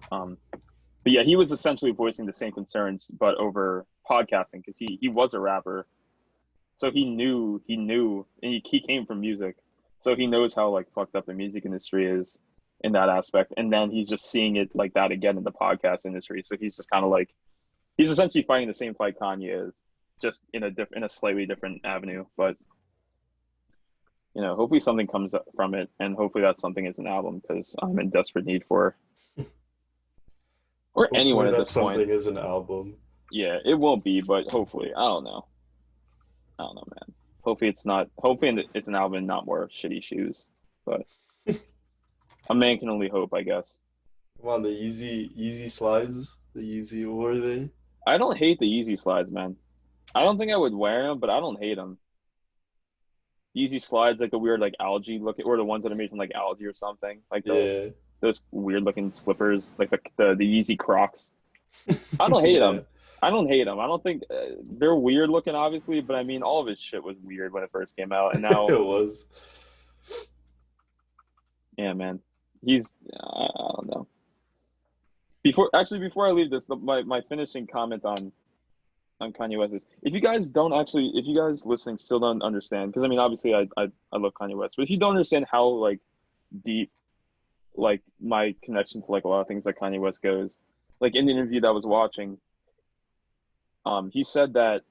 But yeah, he was essentially voicing the same concerns, but over podcasting, because he was a rapper, so he knew, and he came from music. So he knows how like fucked up the music industry is in that aspect, and then he's just seeing it like that again in the podcast industry. So he's just kind of like, he's essentially fighting the same fight Kanye is, just in a slightly different avenue. But hopefully something comes up from it, and hopefully that something is an album, because I'm in desperate need for, or anyone at this point. Something is an album. Yeah, it won't be, but hopefully, I don't know, man. Hopefully it's an album and not more shitty shoes. But a man can only hope, I guess. Come on, the Yeezy slides, the Yeezy, what were they? I don't hate the Yeezy slides, man. I don't think I would wear them, but I don't hate them. Yeezy slides, like the weird like algae looking, or the ones that are made from like algae or something, like those weird looking slippers, like the Yeezy Crocs. I don't hate them. I don't hate him. I don't think they're weird looking, obviously, but I mean, all of his shit was weird when it first came out, and now it was. Yeah, man. I don't know. Before I leave this, my finishing comment on Kanye West is, if you guys listening still don't understand, because I mean, obviously I love Kanye West, but if you don't understand how like deep like my connection to like a lot of things that Kanye West goes, like in the interview that I was watching, he said that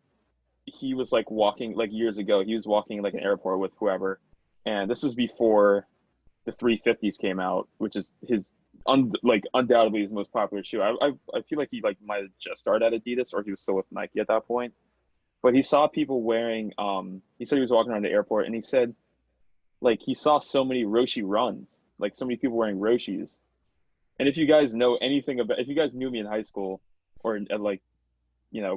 he was like walking, like years ago, he was walking like an airport with whoever, and this was before the 350s came out, which is his undoubtedly his most popular shoe. I feel like he like might have just started at Adidas, or he was still with Nike at that point. But he saw people wearing, he said he was walking around the airport, and he said like he saw so many Roshe runs, like so many people wearing Roshes. And if you guys know anything about, if you guys knew me in high school, or at like,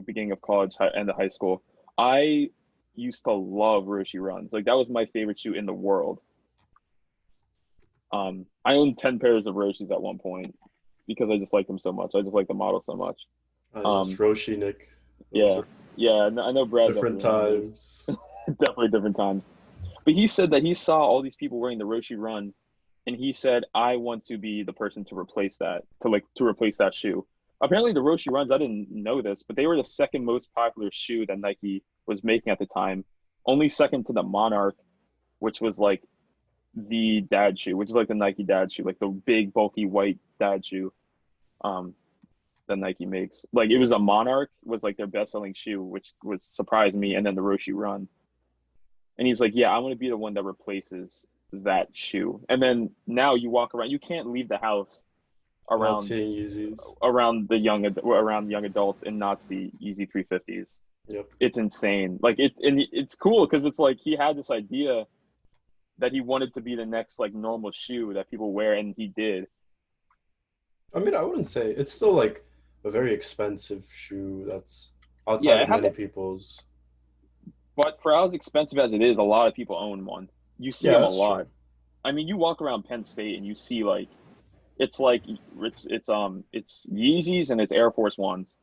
beginning of college and the high school, I used to love Roshe runs. Like that was my favorite shoe in the world. I owned 10 pairs of Roshes at one point, because I just liked them so much. I just like the model so much. Roshe, Nick. Yeah. I know Brad. Different times. Definitely different times. But he said that he saw all these people wearing the Roshe run, and he said, I want to be the person to replace that, to replace that shoe. apparently the Roshe Runs, I didn't know this, but they were the second most popular shoe that Nike was making at the time. Only second to the Monarch, which was like the dad shoe, which is like the Nike dad shoe, like the big, bulky white dad shoe that Nike makes. Like it was a Monarch was like their best-selling shoe, which was surprised me, and then the Roshe Run. And he's like, yeah, I want to be the one that replaces that shoe. And then now you walk around, you can't leave the house around young adults and not see Yeezy 350s. Yep. It's insane. Like it's cool because it's like he had this idea that he wanted to be the next like normal shoe that people wear, and he did. I mean, I wouldn't say it's still like a very expensive shoe that's outside of many people's. But for as expensive as it is, a lot of people own one. You see them a lot. True. I mean, you walk around Penn State and you see like it's Yeezys and it's Air Force Ones.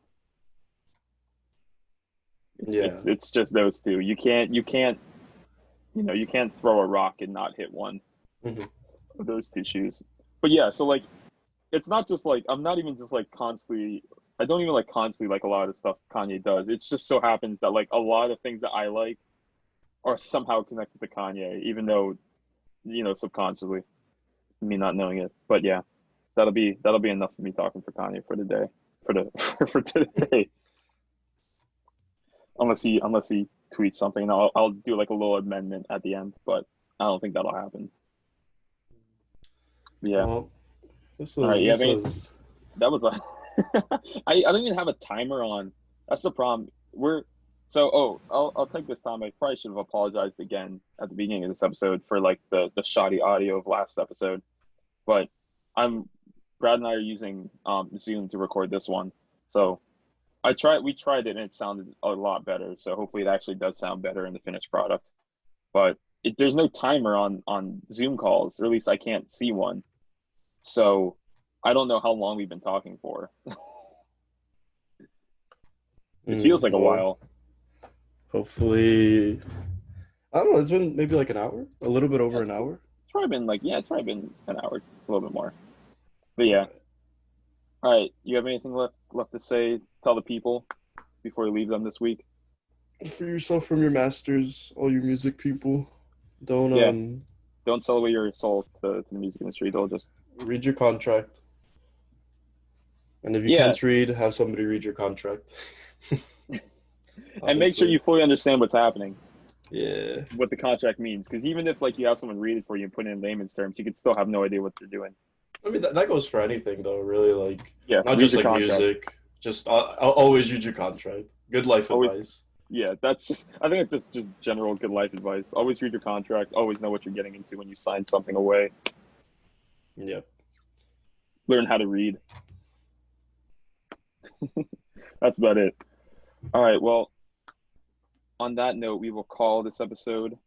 It's just those two. You can't throw a rock and not hit one of those two shoes. But yeah, so like it's not just like I don't even like constantly like a lot of the stuff Kanye does. It just so happens that like a lot of things that I like are somehow connected to Kanye, even though, subconsciously, me not knowing it. But yeah, that'll be enough for me talking for Kanye for the day, for today. Unless he tweets something, I'll do like a little amendment at the end, but I don't think that'll happen. Yeah. Well, that was a. I don't even have a timer on. That's the problem. I'll take this time. I probably should have apologized again at the beginning of this episode for like the shoddy audio of last episode. But Brad and I are using Zoom to record this one. So we tried it and it sounded a lot better. So hopefully it actually does sound better in the finished product. But there's no timer on Zoom calls, or at least I can't see one. So I don't know how long we've been talking for. It feels like a while. Hopefully, I don't know. It's been maybe like an hour, a little bit over an hour. It's probably been an hour, a little bit more. But yeah. All right, you have anything left to say? Tell the people before you leave them this week. For yourself from your masters, all you music people, don't sell away your soul to the music industry. They'll just read your contract. And if you can't read, have somebody read your contract. And make sure you fully understand what's happening. Yeah. What the contract means. Because even if like you have someone read it for you and put it in layman's terms, you could still have no idea what they're doing. I mean, that goes for anything, though, really. Like, not just like contract. Music. Just always read your contract. Good life advice. Yeah, I think it's just general good life advice. Always read your contract. Always know what you're getting into when you sign something away. Yep. Learn how to read. That's about it. All right, well, on that note, we will call this episode.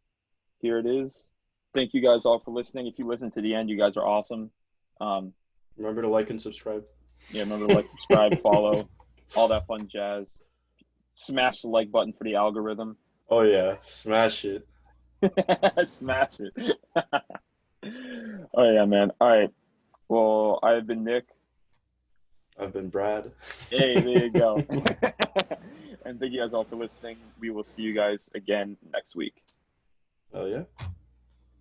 Here it is. Thank you guys all for listening. If you listen to the end, you guys are awesome. Remember to like and subscribe. Yeah, remember to like, subscribe, follow, all that fun jazz. Smash the like button for the algorithm. Oh, yeah. Smash it. Smash it. Oh, yeah, man. All right. Well, I've been Nick. I've been Brad. Hey, there you go. And thank you guys all for listening. We will see you guys again next week. Oh, yeah.